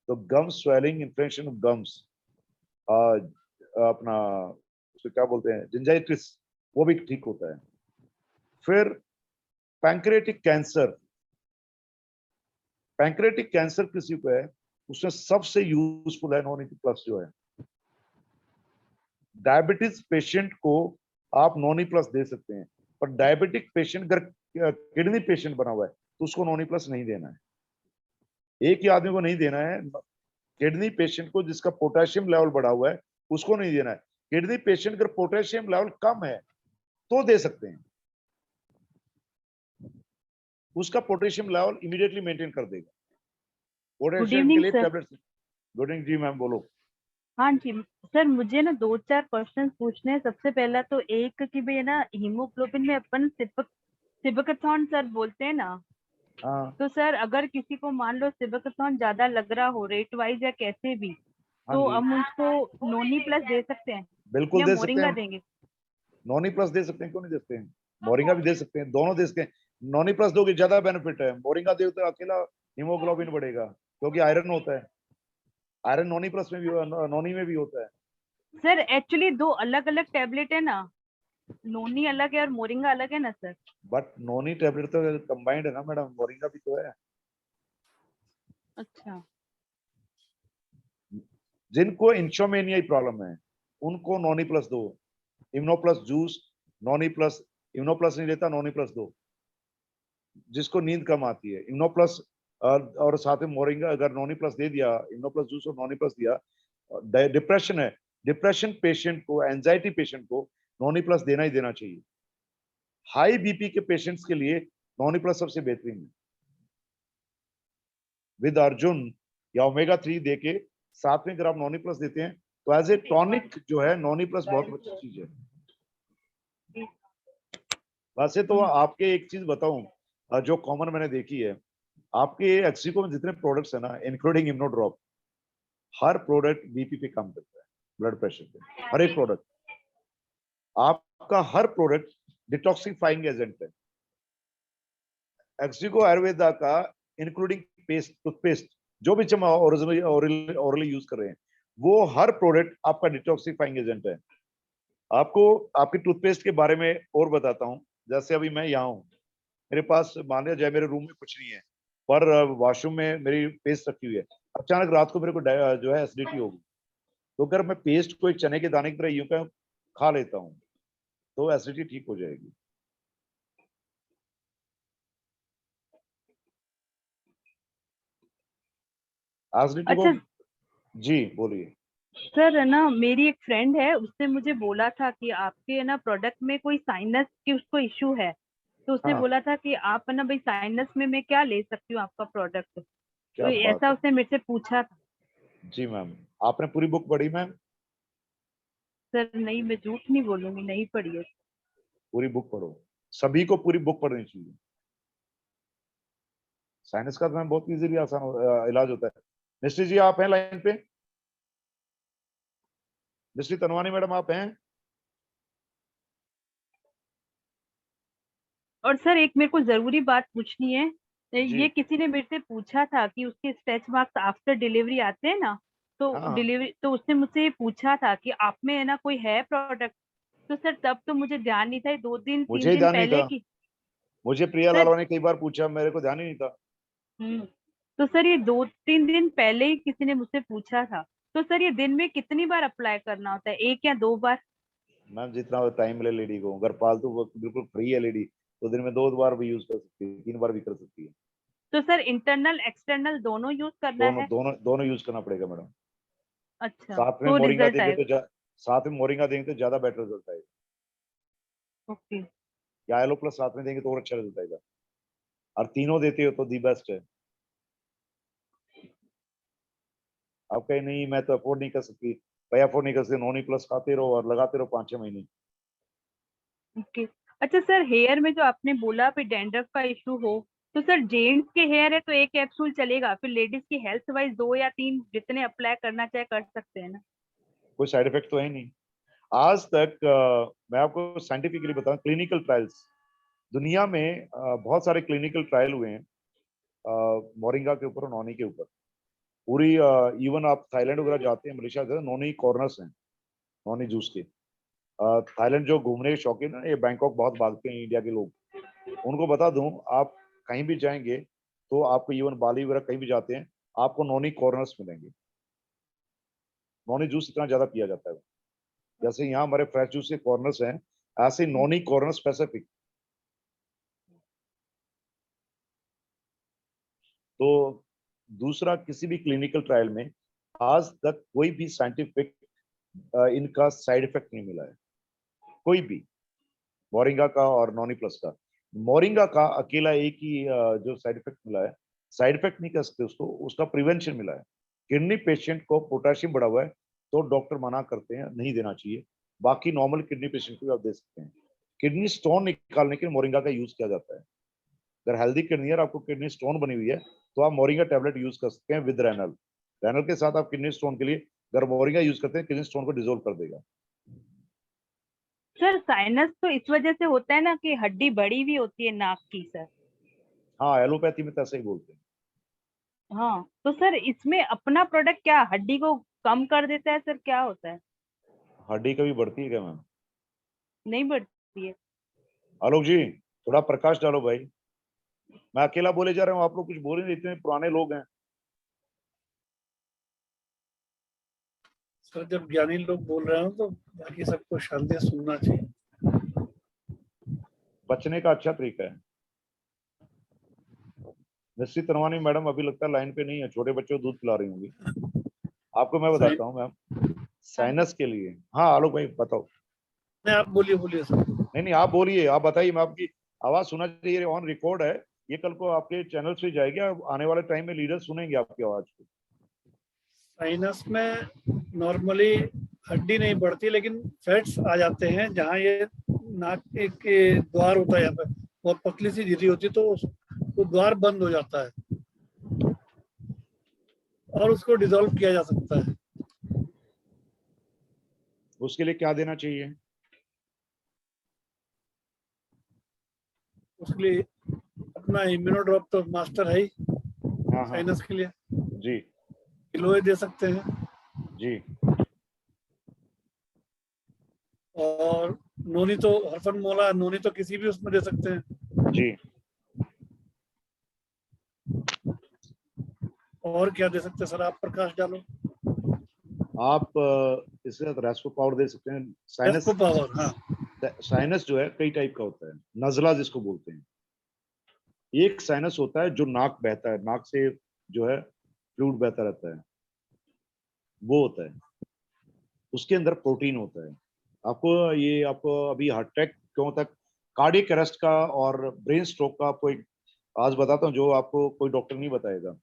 तो gums swelling, inflammation of gums, अपना उसको क्या बोलते हैं, जिंजाइटिस, वो भी ठीक होता है। फिर पैंक्रेटिक कैंसर, पैंक्रेटिक कैंसर किसी को है, उसमें सबसे यूजफुल है नॉन प्लस जो है। डायबिटीज पेशेंट को आप नॉनी प्लस दे सकते हैं, पर डायबिटिक पेशेंट अगर किडनी पेशेंट बना हुआ है तो उसको नॉनी प्लस नहीं देना है। एक ही आदमी को नहीं देना है, किडनी पेशेंट को जिसका पोटेशियम लेवल बढ़ा हुआ है उसको नहीं देना है। किडनी पेशेंट अगर पोटेशियम लेवल कम है तो दे सकते हैं, उसका पोटेशियम लेवल इमीडिएटली मेंटेन कर देगा। गुड पोटेशियम के इवनिंग लिए सर। टैबलेट्स। गुड इवनिंग जी मैम, बोलो। हाँ जी सर, मुझे ना 2-4 क्वेश्चन पूछने हैं। सबसे पहला तो एक कि भाई ना हीमोग्लोबिन में अपन सिबकथॉन सर बोलते हैं ना, हाँ तो सर अगर किसी को मान लो सिबकथॉन ज्यादा लग रहा हो रेट वाइज या कैसे भी, हाँ तो जी, हम उसको नोनी प्लस दे सकते हैं बिल्कुल या दे सकते मोरिंगा हैं। देंगे? नॉनी प्लस दे सकते हैं, क्यों नहीं दे सकते हैं, मोरिंगा भी दे सकते हैं, दोनों दे सकते हैं। नॉनी प्लस दोगे ज्यादा बेनिफिट है, मोरिंगा दे तो अकेला हीमोग्लोबिन बढ़ेगा, क्योंकि आयरन होता है, आयरन नॉनी प्लस में भी, नॉनी में भी होता है। सर एक्चुअली दो अलग अलग टैबलेट है ना, नोनी अलग है और मोरिंगा अलग है ना सर? बट नॉनी टैबलेट तो कंबाइंड है ना मैडम, मोरिंगा भी तो है। अच्छा, जिनको इंशोमेनिया प्रॉब्लम है उनको नॉनी प्लस दो, immuno plus juice, noni plus, immuno plus नहीं लेता, नॉनी प्लस दो। जिसको नींद कम आती है, इम्नो प्लस और साथ में मोरिंगा, अगर नॉनी प्लस दे दिया, इम्नो प्लस जूस और नॉनी प्लस दिया। डिप्रेशन है, डिप्रेशन पेशेंट को, एंजाइटी पेशेंट को नॉनी प्लस देना ही देना चाहिए। हाई बीपी के पेशेंट्स के लिए नॉनी प्लस सबसे बेहतरीन है। विद अर्जुन या ओमेगा 3 देके साथ में अगर आप नॉनी प्लस देते हैं तो एज ए टॉनिक जो है नॉनी प्लस बहुत अच्छी चीज है। वैसे तो आपके एक चीज बताऊं जो कॉमन मैंने देखी है, आपके एक्सिको में जितने प्रोडक्ट्स है ना, इंक्लूडिंग इम्नोड्रॉप, हर प्रोडक्ट बीपी पे काम करता है, ब्लड प्रेशर पे, हर एक प्रोडक्ट। आपका हर प्रोडक्ट डिटॉक्सिफाइंग एजेंट है। एक्सिको आयुर्वेदा का इंक्लूडिंग पेस्ट, टूथपेस्ट, जो भी हम ओरिजिनली ओरली यूज कर रहे हैं, वो हर प्रोडक्ट आपका डिटॉक्सिफाइंग एजेंट है। आपको आपके टूथपेस्ट के बारे में और बताता हूँ। जैसे अभी मैं यहाँ हूँ, मेरे पास मान लिया जाए मेरे रूम में कुछ नहीं है, पर वॉशरूम में मेरी पेस्ट रखी हुई है। अचानक रात को मेरे को जो है एसिडिटी होगी, तो अगर मैं पेस्ट को एक चने के दाने की तरह यूं का खा लेता हूँ तो एसिडिटी ठीक हो जाएगी। एसिडिटी को अच्छा जी बोलिए। सर, है ना, मेरी एक फ्रेंड है, उसने मुझे बोला था कि आपके है ना प्रोडक्ट में कोई साइनस की उसको इशू है, तो उसने हाँ, बोला था कि आप है ना भाई साइनस में मैं क्या ले सकती हूँ आपका प्रोडक्ट। क्या तो बात ऐसा है। उसने मेरे से पूछा था। जी मैम, आपने पूरी बुक पढ़ी मैम? सर नहीं, मैं झूठ नहीं बोलूंगी, नहीं पढ़ी है। पूरी बुक पढ़ो, सभी को पूरी बुक पढ़नी चाहिए। साइनस का तो मैम बहुत इजीली आसान इलाज होता है। मिस्ट्री जी आप हैं लाइन पे? मिस्ट्री तनवानी मैडम आप हैं? और सर एक मेरे को जरूरी बात पूछनी है। जी ये किसी ने मेरे से पूछा था कि उसके स्ट्रेच मार्क्स आफ्टर डिलीवरी आते हैं ना, तो हाँ हाँ, डिलीवरी, तो उसने मुझसे ये पूछा था कि आप में है ना कोई है प्रोडक्ट। तो सर तब तो मुझे ध्यान नहीं था, ये 2 दिन 3 मुझे ही दिन ध्यान नहीं पहले था। की। मुझे प्रिया सर लालवा ने कई बार पूछा, मेरे को ध्यान ही नहीं था। हम्म तो सर ये 2 3 दिन पहले ही किसी ने मुझसे पूछा था। तो सर ये दिन में कितनी बार अप्लाई करना होता है, 1 या 2 बार? मैम जितना टाइम मिले लेडी को, अगर फालतू वक्त बिल्कुल फ्री है लेडी तो दिन में 2 बार भी यूज कर सकती है, 3 बार भी कर सकती है। तो सर इंटरनल एक्सटर्नल दोनों यूज करना दोनों है? दोनों दोनों यूज करना पड़ेगा मैडम। अच्छा, साथ में तो मोरिंगा रिजल्ट देंगे आएगा। साथ में मोरिंगा देंगे तो ज्यादा बेटर रिजल्ट आएगा। ओके। या एलो प्लस साथ में देंगे तो और अच्छा रिजल्ट आएगा। और तीनों देते हो तो दी बेस्ट है। आप कहीं नहीं मैं तो अफोर्ड नहीं कर सकती, भाई अफोर्ड नहीं कर सकती, नॉनी प्लस खाते रहो और लगाते रहो 5 6 महीने। ओके। अच्छा सर, हेयर में जो आपने बोला फिर डैंड्रफ का इशू हो, तो सर जेंट्स के हेयर है तो एक कैप्सूल चलेगा, फिर लेडीज की हेल्थ वाइज 2 या 3 जितने अप्लाई करना चाहे कर सकते हैं ना? कोई साइड इफेक्ट तो है ही नहीं आज तक। मैं आपको साइंटिफिकली बताऊं, क्लिनिकल ट्रायल्स दुनिया में बहुत सारे क्लिनिकल ट्रायल हुए हैं मोरिंगा के ऊपर और नॉनी के ऊपर। पूरी इवन आप थाईलैंड वगैरह जाते हैं, मलेशिया जाते हैं, नॉनी कॉर्नर्स हैं नॉनी जूस के। थाईलैंड जो घूमने के शौकीन है, ये बैंकॉक बहुत भागते हैं इंडिया के लोग, उनको बता दूं, आप कहीं भी जाएंगे तो आपको इवन बाली वगैरह कहीं भी जाते हैं आपको नॉनी कॉर्नर्स मिलेंगे। नॉनी जूस इतना ज्यादा पिया जाता है। जैसे यहाँ हमारे फ्रेश जूस के कॉर्नर्स हैं, ऐसे नॉनी कॉर्नर स्पेसिफिक। तो दूसरा, किसी भी क्लिनिकल ट्रायल में आज तक कोई भी साइंटिफिक इनका साइड इफेक्ट नहीं मिला है, कोई भी। मोरिंगा का और नॉनी प्लस का, मोरिंगा का अकेला एक ही जो साइड इफेक्ट मिला है, साइड इफेक्ट नहीं कह सकते उसको, उसका प्रिवेंशन मिला है। किडनी पेशेंट को पोटेशियम बढ़ा हुआ है तो डॉक्टर मना करते हैं, नहीं देना चाहिए। बाकी नॉर्मल किडनी पेशेंट को भी आप दे सकते हैं। किडनी स्टोन निकालने के लिए मोरिंगा का यूज किया जाता है। अगर हेल्दी किडनी है, आपको किडनी स्टोन बनी हुई है, तो आप मोरिंगा टेबलेट यूज कर सकते हैं विद रेनल। रेनल के साथ आप किडनी स्टोन के लिए अगर मोरिंगा यूज करते हैं, किडनी स्टोन को डिसोल्व कर देगा। सर साइनस तो इस वजह से होता है ना कि हड्डी बड़ी भी होती है नाक की सर। हाँ, एलोपैथी में तो ऐसा ही बोलते हैं। हाँ, तो सर इसमें अपना प्रोडक्ट क्या हड्डी को कम कर देता है सर, क्या होता है? हड्डी कभी बढ़ती है क्या मैम? नहीं बढ़ती है? आलोक जी, थोड़ा प्रकाश डालो भाई। मैं अकेला बोले जा रहा हूँ, आप लोग कुछ बोल ही नहीं, इतने पुराने लोग हैं। सर जब ज्ञानी लोग बोल रहे हो तो बाकी सबको शांति से सुनना चाहिए। बचने का अच्छा तरीका है। निश्चित तनवानी मैडम अभी लगता है लाइन पे नहीं है, छोटे बच्चों को दूध पिला रही होंगी। आपको मैं सही। बताता हूँ मैम, साइनस के लिए। हाँ आलोक भाई बताओ। नहीं आप बोलिए बोलिए सर। नहीं नहीं आप बोलिए, आप बताइए, मैं आपकी आवाज सुना चाहिए, ऑन रिकॉर्ड है ये, कल को आपके चैनल पे जाएगी, आने वाले टाइम में लीडर सुनेंगे आपकी आवाज को। साइनस में नॉर्मली हड्डी नहीं बढ़ती लेकिन फैट्स आ जाते हैं जहाँ ये नाक के द्वार होता है, यहाँ पे बहुत पतली सी झिल्ली होती है तो वो द्वार बंद हो जाता है और उसको डिसॉल्व किया जा सकता है। उसके लिए क्या देना चाहिए? उसके लिए अपना इम्यूनोड्रॉप तो मास्टर है ही हाँ हाँ साइनस के लिए, जी किलोए दे सकते हैं। जी। और नोनी तो हरफनमौला नोनी तो किसी भी उसमें दे सकते हैं। जी। और क्या दे सकते हैं सर, आप प्रकाश डालो। आप इसके साथ रेस्पो पाउडर दे सकते हैं। साइनस, रेस्पो पावर, हाँ। साइनस जो है कई टाइप का होता है, नजला जिसको बोलते हैं। एक साइनस होता है जो नाक बहता है, नाक से जो है फ्लूइड बहता रहता है, वो होता है। उसके अंदर प्रोटीन होता है। आपको अभी हार्ट अटैक क्यों होता है, कार्डियक अरेस्ट का और ब्रेन स्ट्रोक का आपको एक आज बताता हूँ जो आपको कोई डॉक्टर नहीं बताएगा।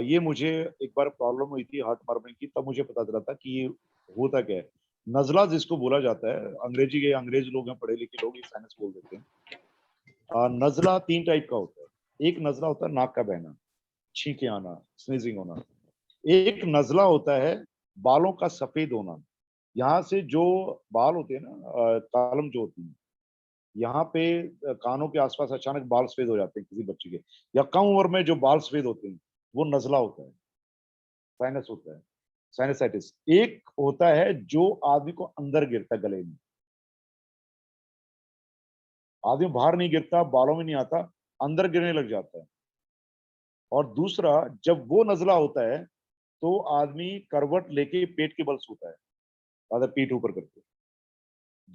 ये मुझे एक बार प्रॉब्लम हुई थी हार्ट मार्बलिंग की, तब मुझे पता चला था कि ये होता क्या है। नजला जिसको बोला जाता है, अंग्रेज लोग हैं, पढ़े लिखे लोग ये साइनस बोल देते हैं। नजला 3 टाइप का होता है। एक नजला होता है नाक का बहना, छींके आना, स्नीजिंग होना। एक नजला होता है बालों का सफेद होना। यहाँ से जो बाल होते हैं ना, तालम जो होती है, यहाँ पे कानों के आसपास अचानक बाल सफेद हो जाते हैं किसी बच्चे के, या कम उम्र में जो बाल सफेद होते हैं, वो नजला होता है, साइनस होता है, साइनसाइटिस। एक होता है जो आदमी को अंदर गिरता है गले में, आदमी बाहर नहीं गिरता, बालों में नहीं आता, अंदर गिरने लग जाता है। और दूसरा, जब वो नजला होता है तो आदमी करवट लेके पेट के बल सोता है, ज्यादा पीठ ऊपर करके।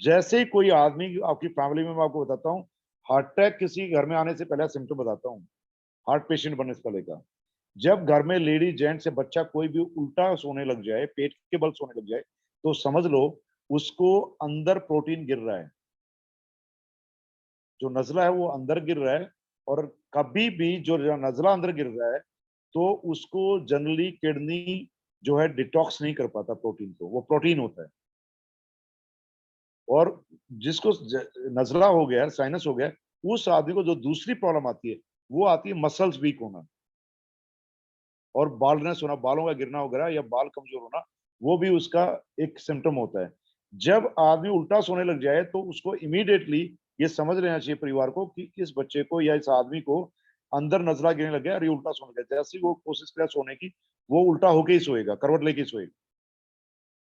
जैसे ही कोई आदमी आपकी फैमिली में, मैं आपको बताता हूँ, हार्ट अटैक किसी घर में आने से पहले सिम्टम बताता हूँ, हार्ट पेशेंट बनने से पहले का। जब घर में लेडी जेंट्स से बच्चा कोई भी उल्टा सोने लग जाए, पेट के बल सोने लग जाए, तो समझ लो उसको अंदर प्रोटीन गिर रहा है, जो नजला है वो अंदर गिर रहा है। और कभी भी जो नजला अंदर गिर रहा है तो उसको जनरली किडनी जो है डिटॉक्स नहीं कर पाता प्रोटीन को, वो प्रोटीन होता है। और जिसको नजला हो गया, साइनस हो गया, उस आदमी को जो दूसरी प्रॉब्लम आती है वो आती है मसल्स वीक होना और बालनेस होना, बालों का गिरना वगैरह, या बाल कमजोर होना, वो भी उसका एक सिम्टम होता है। जब आदमी उल्टा सोने लग जाए तो उसको इमीडिएटली ये समझ लेना चाहिए परिवार को कि इस बच्चे को या इस आदमी को अंदर नजला गिरने लग गया और ये उल्टा सोने लगा। जैसे ही वो कोशिश करे सोने की, वो उल्टा होके ही सोएगा, करवट लेके सोएगा।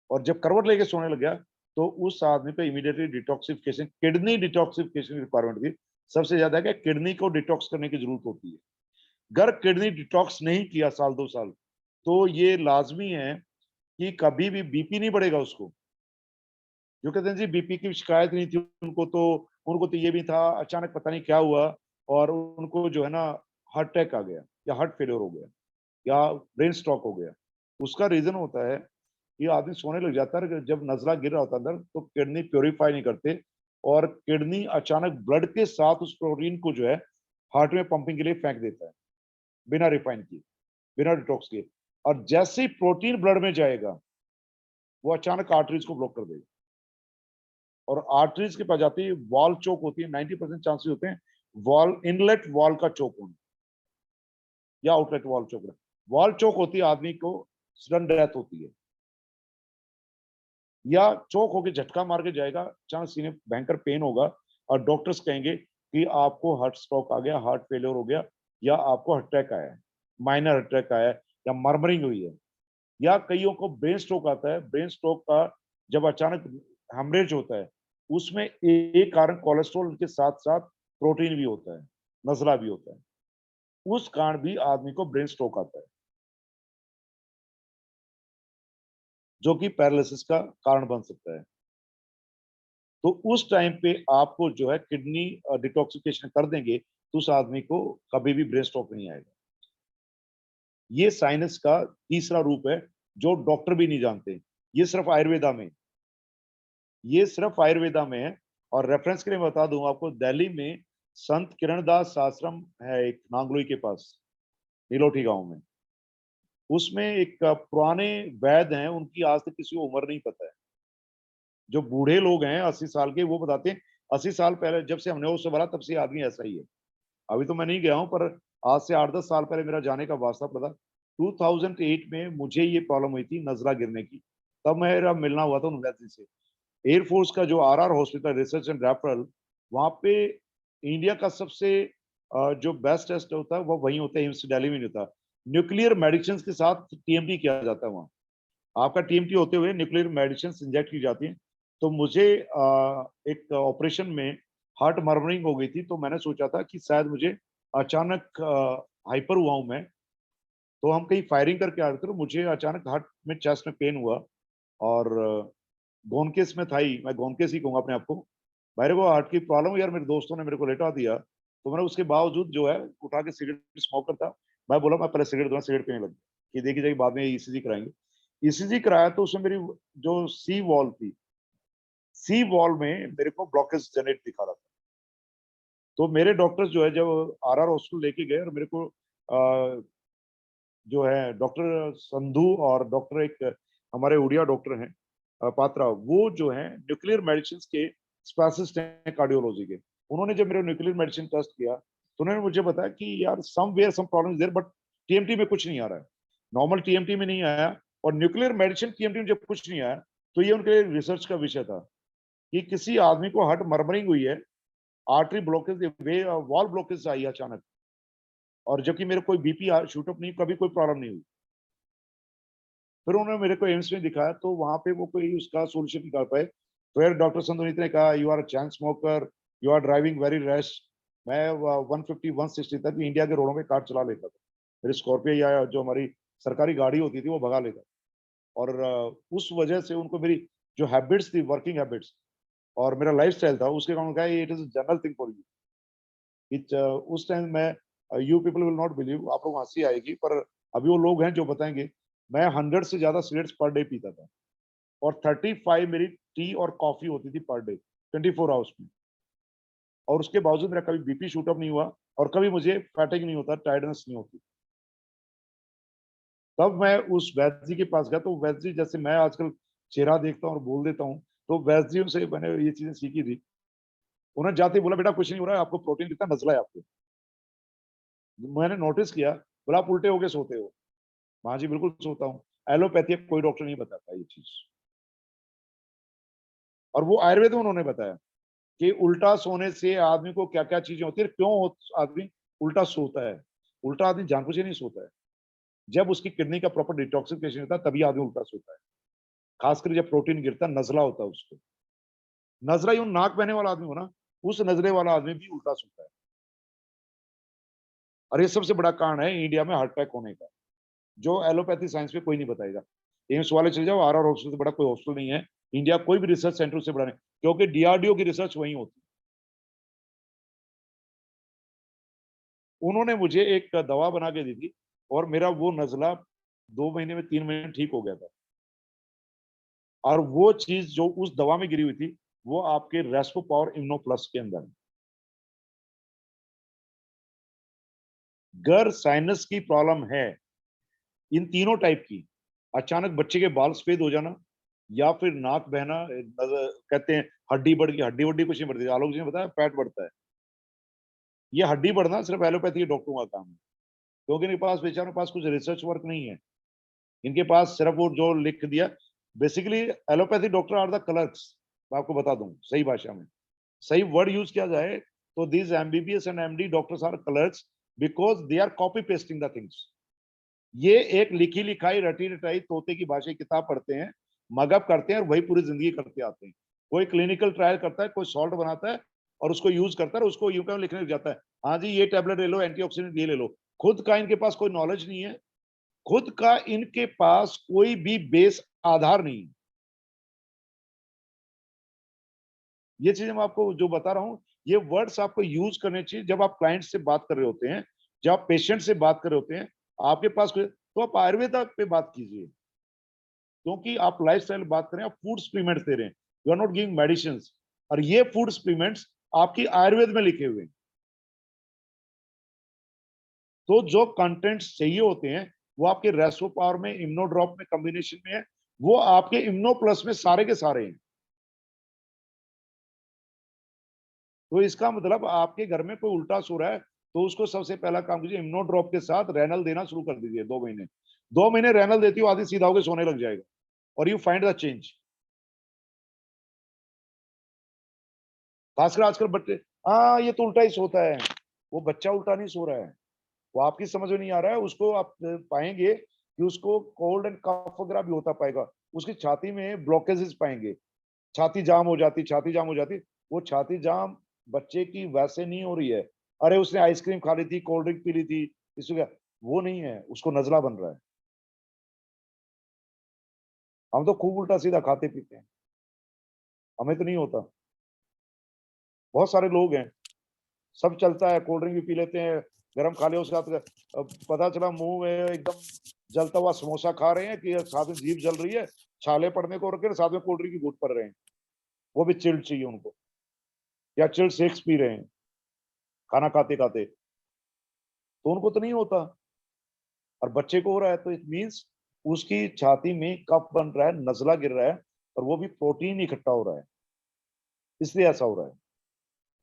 और जब करवट लेके सोने लग गया तो उस आदमी पे immediately detoxification, kidney detoxification requirement थी। सबसे ज्यादा है कि किडनी को डिटॉक्स करने की जरूरत होती है। अगर किडनी डिटॉक्स नहीं किया साल 2 साल, तो ये लाजमी है कि कभी भी बीपी नहीं बढ़ेगा उसको। जो कहते हैं जी बीपी की शिकायत नहीं थी उनको तो ये भी था, अचानक पता नहीं क्या हुआ और उनको जो है ना हार्ट अटैक आ गया, या हार्ट फेलियर हो गया, या ब्रेन स्ट्रोक हो गया। उसका रीजन होता है कि आदमी सोने लग जाता है, जब नजला गिर रहा होता है अंदर, तो किडनी प्योरीफाई नहीं करते और किडनी अचानक ब्लड के साथ उस प्रोटीन को जो है हार्ट में पंपिंग के लिए फेंक देता है, बिना रिफाइन किए, बिना डिटॉक्स किए। और जैसे ही प्रोटीन ब्लड में जाएगा, वो अचानक आर्टरीज को ब्लॉक कर देगा और आर्टरीज के पास जाती है वॉल चोक होती है। 90% चांसेस होते हैं वॉल, इनलेट वॉल का चोक होना या आउटलेट वॉल चोक। वॉल चोक होती है, आदमी को सडन डेथ होती है, या चोक होके झटका मार के जाएगा, अचानक सीने भयंकर पेन होगा और डॉक्टर्स कहेंगे कि आपको हार्ट स्ट्रोक आ गया, हार्ट फेलियर हो गया, या आपको हार्ट अटैक आया है, माइनर अटैक आया है, या मर्मरिंग हुई है। या कईयों को ब्रेन स्ट्रोक आता है। ब्रेन स्ट्रोक का जब अचानक हेमरेज होता है, उसमें एक कारण कोलेस्ट्रॉल के साथ साथ प्रोटीन भी होता है, नजला भी होता है, उस कारण भी आदमी को ब्रेन स्ट्रोक आता है, जो कि पैरालिसिस का कारण बन सकता है। तो उस टाइम पे आपको जो है किडनी डिटॉक्सिफिकेशन कर देंगे तो उस आदमी को कभी भी ब्रेन स्ट्रोक नहीं आएगा। ये साइनस का तीसरा रूप है जो डॉक्टर भी नहीं जानते। ये सिर्फ आयुर्वेदा में, ये सिर्फ आयुर्वेदा में है। और रेफरेंस के लिए बता दूं आपको, दिल्ली में संत किरणदास आश्रम है एक, नांगलोई के पास, नीलोठी गांव में। उसमें एक पुराने वैद्य हैं, उनकी आज तक किसी को उम्र नहीं पता है। जो बूढ़े लोग हैं 80 साल के, वो बताते हैं 80 साल पहले जब से हमने उससे भरा, तब से आदमी ऐसा ही है। अभी तो मैं नहीं गया हूं, पर आज से 8-10 साल पहले मेरा जाने का वास्ता पड़ा। 2008 में मुझे ये प्रॉब्लम हुई थी नजला गिरने की, तब मेरा मिलना हुआ था उन वैद्य से। एयरफोर्स का जो RR hospital research and referral, वहां पे इंडिया का सबसे जो बेस्ट टेस्ट होता है वो वहीं होता है, एम्स दिल्ली में नहीं होता। न्यूक्लियर मेडिसिन के साथ टीएमटी किया जाता है वहाँ। आपका टीएमटी होते हुए न्यूक्लियर मेडिसिन इंजेक्ट की जाती है, तो मुझे एक ऑपरेशन में हार्ट मर्मरिंग हो गई थी, तो मैंने सोचा था कि शायद मुझे अचानक हाइपर हुआ हूं मैं, तो हम कहीं फायरिंग करके आ रहे थे, तो मुझे अचानक हार्ट में चेस्ट में पेन हुआ और गोनकेस में था ही, मैं गोनकेस ही कहूंगा अपने आप को। मेरे को हार्ट की प्रॉब्लम हुई यार, मेरे दोस्तों ने मेरे को लेटा दिया, तो मैंने उसके बावजूद जो है उठा के सिगरेट स्मोकर था, मैं बोला मैं पहले सिगरेट दूंगा, सिगरेट पीने लग गया कि देखी जाएगी बाद में ईसीजी कराएंगे। ईसीजी कराया तो उसमें मेरी जो सी वॉल थी, सी वॉल में मेरे को ब्लॉकेज जनरेट दिखा रहा था। तो मेरे डॉक्टर्स जो है जब आरआर हॉस्पिटल लेके गए और मेरे को जो है डॉक्टर संधू और डॉक्टर एक हमारे उड़िया डॉक्टर हैं पात्रा, वो जो है न्यूक्लियर मेडिसिन के स्पेशलिस्ट हैं कार्डियोलॉजी के। उन्होंने जब मेरे न्यूक्लियर मेडिसिन टेस्ट किया तो उन्होंने मुझे बताया कि यार somewhere some problem there, but TMT में कुछ नहीं आ रहा है, नॉर्मल टीएमटी में नहीं आया, और न्यूक्लियर मेडिसिन टीएमटी में जब कुछ नहीं आया तो ये उनके रिसर्च का विषय था कि किसी आदमी को हार्ट मर्मरिंग हुई है, आर्टरी ब्लॉकेज, वॉल ब्लॉकेज आई अचानक, और जबकि मेरे कोई बीपी शूटअप नहीं, कभी कोई प्रॉब्लम नहीं हुई। फिर उन्होंने मेरे को एम्स में दिखाया तो वहां पे वो कोई उसका सोल्यूशन निकाल पाए। फिर डॉक्टर संतोनीत ने कहा you are a chain smoker, you are driving very rash. मैं 150 160 तक भी इंडिया के रोडों पे कार चला लेता था, मेरी स्कॉर्पियो या जो हमारी सरकारी गाड़ी होती थी वो भगा लेता, और उस वजह से उनको मेरी जो हैबिट्स थी, वर्किंग हैबिट्स और मेरा लाइफ स्टाइल था, उसके कारण कहा it is general thing for you. उस टाइम मैं, you people will not believe, आप लोग हंसी आएगी, पर अभी वो लोग हैं जो बताएंगे मैं 100 से ज्यादा सिगरेट्स पर डे पीता था, और 35 मेरी टी और कॉफी होती थी पर डे 24 आवर्स में, और उसके बावजूद मेरा कभी बीपी शूटअप नहीं हुआ और कभी मुझे फैटिग नहीं होता, टायर्डनेस नहीं होती। तब मैं उस वैद्य जी के पास गया, तो वैद्य जी जैसे मैं आजकल चेहरा देखता हूँ और बोल देता हूँ, तो वैद्य जी से मैंने ये चीजें सीखी थी। उन्होंने जाते ही बोला बेटा कुछ नहीं हो रहा है, आपको प्रोटीन कितना नजला है आपको। मैंने नोटिस किया, बोला आप उल्टे होके सोते हो। हाँ जी बिल्कुल सोता हूँ। एलोपैथी कोई डॉक्टर नहीं बताता ये चीज, और वो आयुर्वेद में उन्होंने बताया कि उल्टा सोने से आदमी को क्या क्या चीजें होती है, क्यों आदमी उल्टा सोता है। उल्टा आदमी जानबूझ के नहीं सोता है, जब उसकी किडनी का प्रॉपर डिटॉक्सिफिकेशन होता है तभी आदमी उल्टा सोता है, खासकर जब प्रोटीन गिरता है, नजला होता है उसको। नजला यूं नाक बहने वाला आदमी हो ना, उस नजले वाला आदमी भी उल्टा सोता है, और ये सबसे बड़ा कारण है इंडिया में हार्ट अटैक होने का, जो एलोपैथी साइंस में कोई नहीं बताएगा। एम्स वाले चले जाओ, आरआर हॉस्पिटल से बड़ा कोई हॉस्पिटल नहीं है इंडिया, कोई भी रिसर्च सेंटर से बड़ा नहीं, क्योंकि डीआरडीओ की रिसर्च वहीं होती है। उन्होंने मुझे एक दवा बना के दी थी, और मेरा वो नजला 2 महीने में 3 महीने ठीक हो गया था, और वो चीज जो उस दवा में गिरी हुई थी वो आपके रेस्पो पावर इम्यूनो प्लस के अंदर है। अगर साइनस की प्रॉब्लम है, इन तीनों टाइप की, अचानक बच्चे के बाल सफेद हो जाना, या फिर नाक बहना, कहते हैं हड्डी बढ़ गई, हड्डी वड्डी कुछ नहीं बढ़ती, आलोक जी ने बताया फैट बढ़ता है, ये हड्डी बढ़ना सिर्फ एलोपैथी के डॉक्टरों का काम है, क्योंकि इनके पास बेचारों के पास कुछ रिसर्च वर्क नहीं है, इनके पास सिर्फ वो जो लिख दिया। Basically allopathy doctor R the clerks, मैं आपको बता दूं सही भाषा में, सही वर्ड यूज किया जाए तो this MBBS and MD doctors are clerks, because they are copy pasting the things. ये एक लिखी लिखाई रटी रटाई तोते की भाषा की किताब पढ़ते हैं, मगअप करते हैं और वही पूरी जिंदगी करते आते हैं। कोई क्लिनिकल ट्रायल करता है, कोई सॉल्ट बनाता है और उसको यूज करता है, उसको यूं लिखने लग जाता है, हाँ जी ये टैबलेट ले लो, एंटीऑक्सीडेंट ये ले लो। खुद का इनके पास कोई नॉलेज नहीं है, खुद का इनके पास कोई भी बेस आधार नहीं है। ये चीजें मैं आपको जो बता रहा हूं, ये वर्ड्स आपको यूज करने चाहिए जब आप क्लाइंट से बात कर रहे होते हैं, जब आप पेशेंट से बात कर रहे होते हैं, आपके पास तो आप आयुर्वेदा पे बात कीजिए, क्योंकि आप लाइफस्टाइल बात करें, आप फूड सप्लीमेंट्स दे रहे हैं, you are not giving medicine, और ये फूड सप्लीमेंट्स आपकी आयुर्वेद में लिखे हुए हैं। तो जो कंटेंट्स चाहिए होते हैं वो आपके रेस्टो पावर में, इम्यूनो ड्रॉप में, कॉम्बिनेशन में है, वो आपके इम्यूनो प्लस में सारे के सारे हैं। तो इसका मतलब आपके घर में कोई उल्टा सो रहा है तो उसको सबसे पहला काम कीजिए, इम्यूनो ड्रॉप के साथ रेनल देना शुरू कर दीजिए। 2 महीने, 2 महीने रेनल देती हो, आदमी सीधा होकर सोने लग जाएगा, और यू फाइंड द चेंज। खासकर आजकल बच्चे, हाँ ये तो उल्टा ही सोता है, वो बच्चा उल्टा नहीं सो रहा है, वो आपकी समझ में नहीं आ रहा है। उसको आप पाएंगे कि उसको कोल्ड एंड कफ वगैरह भी होता पाएगा, उसकी छाती में ब्लॉकेजेस पाएंगे, छाती जाम हो जाती, छाती जाम हो जाती। वो छाती जाम बच्चे की वैसे नहीं हो रही है, अरे उसने आइसक्रीम खा ली थी, कोल्ड ड्रिंक पी ली थी, इसको क्या, वो नहीं है, उसको नजला बन रहा है। हम तो खूब उल्टा सीधा खाते पीते हैं, हमें तो नहीं होता। बहुत सारे लोग हैं, सब चलता है, कोल्ड ड्रिंक भी पी लेते हैं, गरम खा लिया उसके साथ, पता चला मुंह में एकदम जलता हुआ समोसा खा रहे हैं कि साथ में जीभ जल रही है, छाले पड़ने को रखे, साथ में कोल्ड ड्रिंक की घूंट पड़ रहे हैं, वो भी चिल्ड चाहिए उनको, या चिल्ड शेक्स पी रहे हैं खाना खाते खाते, तो उनको तो नहीं होता, और बच्चे को हो रहा है, तो इट मीन्स उसकी छाती में कफ बन रहा है, नजला गिर रहा है, और वो भी प्रोटीन इकट्ठा हो रहा है, इसलिए ऐसा हो रहा है।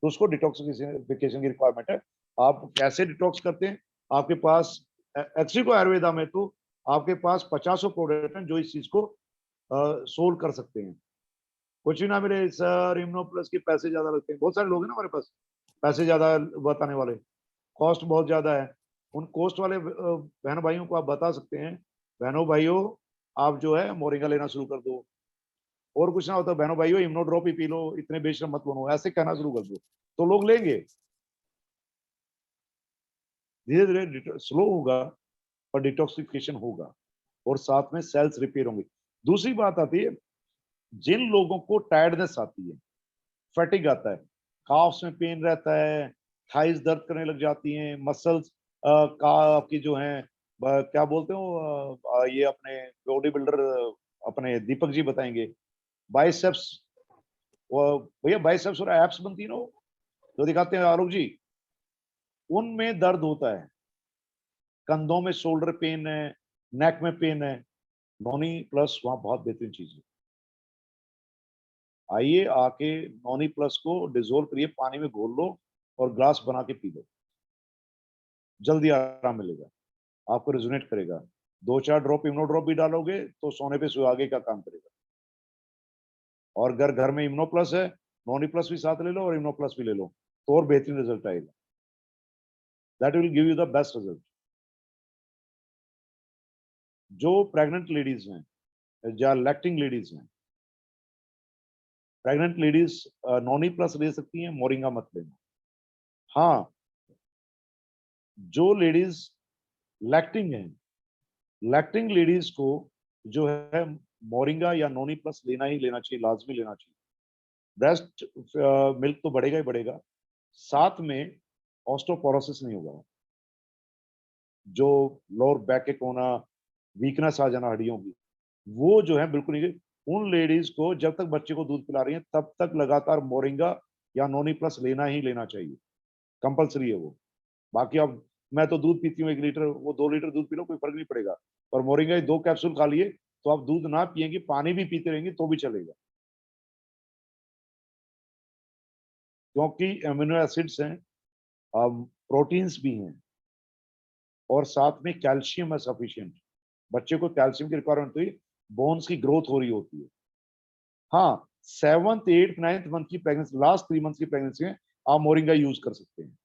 तो उसको डिटॉक्सिफिकेशन की रिक्वायरमेंट है। आप कैसे डिटॉक्स करते हैं? आपके पास एक्चुअली को आयुर्वेदा में तो आपके पास 50 प्रोडक्ट हैं जो इस चीज को सोल्व कर सकते हैं। कुछ भी ना मिले सर, इम्यूनो प्लस के पैसे ज्यादा लगते हैं, बहुत सारे लोग हैं ना हमारे पास पैसे ज्यादा बताने वाले, कॉस्ट बहुत ज्यादा है। उन कॉस्ट वाले बहन भाइयों को आप बता सकते हैं, बहनों भाइयों आप जो है मोरिंगा लेना शुरू कर दो, और कुछ ना होता, बहनों भाइयों इम्यूनोड्रॉप ही पी लो, इतने बेशरम मत बनो, ऐसे कहना शुरू कर दो, तो लोग लेंगे। धीरे धीरे स्लो होगा और डिटॉक्सिफिकेशन होगा, और साथ में सेल्स रिपेयर होंगे। दूसरी बात आती है, जिन लोगों को टायर्डनेस आती है, फैटिग आता है, काफ्स में पेन रहता है, थाइस दर्द करने लग जाती हैं, मसल्स का आपकी जो है क्या बोलते हो, ये अपने बॉडी बिल्डर अपने दीपक जी बताएंगे, बाइसेप्स, भैया बाइसेप्स और एप्स बनती है ना वो, जो दिखाते हैं आलोक जी, उनमें दर्द होता है, कंधों में शोल्डर पेन है, नेक में पेन है, नॉनी प्लस वहां बहुत बेहतरीन चीज है। आइए आके नॉनी प्लस को डिजोल्व करिए, पानी में घोल लो और ग्लास बना के पी लो, जल्दी आराम मिलेगा, आपको रेजोनेट करेगा। 2-4 ड्रॉप इम्यूनो ड्रॉप भी डालोगे तो सोने पे सुहागे का काम करेगा। और अगर घर में इम्यूनो प्लस है, नॉनी प्लस भी साथ ले लो और इम्यूनो प्लस भी ले लो, तो और बेहतरीन रिजल्ट आएगा। That will give you the best result. जो प्रेग्नेंट लेडीज हैं या लैक्टिंग लेडीज हैं, प्रेग्नेंट लेडीज नॉनी प्लस ले सकती हैं, मोरिंगा मत लेना। हाँ, जो लेडीज लैक्टिंग हैं, लैक्टिंग लेडीज को जो है मोरिंगा या नॉनी प्लस लेना ही लेना चाहिए, लाजमी लेना चाहिए। ब्रेस्ट मिल्क तो बढ़ेगा ही बढ़ेगा, साथ में ऑस्टोपोरोसिस नहीं होगा, जो लोअर बैक एक होना, वीकनेस आ जाना हड्डियों की, वो जो है बिल्कुल नहीं। उन लेडीज को जब तक बच्चे को दूध पिला रही हैं तब तक लगातार मोरिंगा या नॉनी प्लस लेना ही लेना चाहिए, कंपलसरी है वो। बाकी अब मैं तो दूध पीती हूँ 1 लीटर, वो 2 लीटर दूध पी लो, कोई फर्क नहीं पड़ेगा। और मोरिंगा 2 कैप्सूल खा लिए तो आप दूध ना पिएंगे, पानी भी पीते रहेंगे तो भी चलेगा, क्योंकि एमिनो एसिड्स हैं, प्रोटीन्स भी हैं, और साथ में कैल्शियम है सफिशिएंट। बच्चे को कैल्शियम की रिक्वायरमेंट हुई, बोन्स की ग्रोथ हो रही होती है। हाँ, 7th 8th 9th मंथ की प्रेगनेंसी, लास्ट 3 मंथ की प्रेगनेंसी में आप मोरिंगा यूज कर सकते हैं।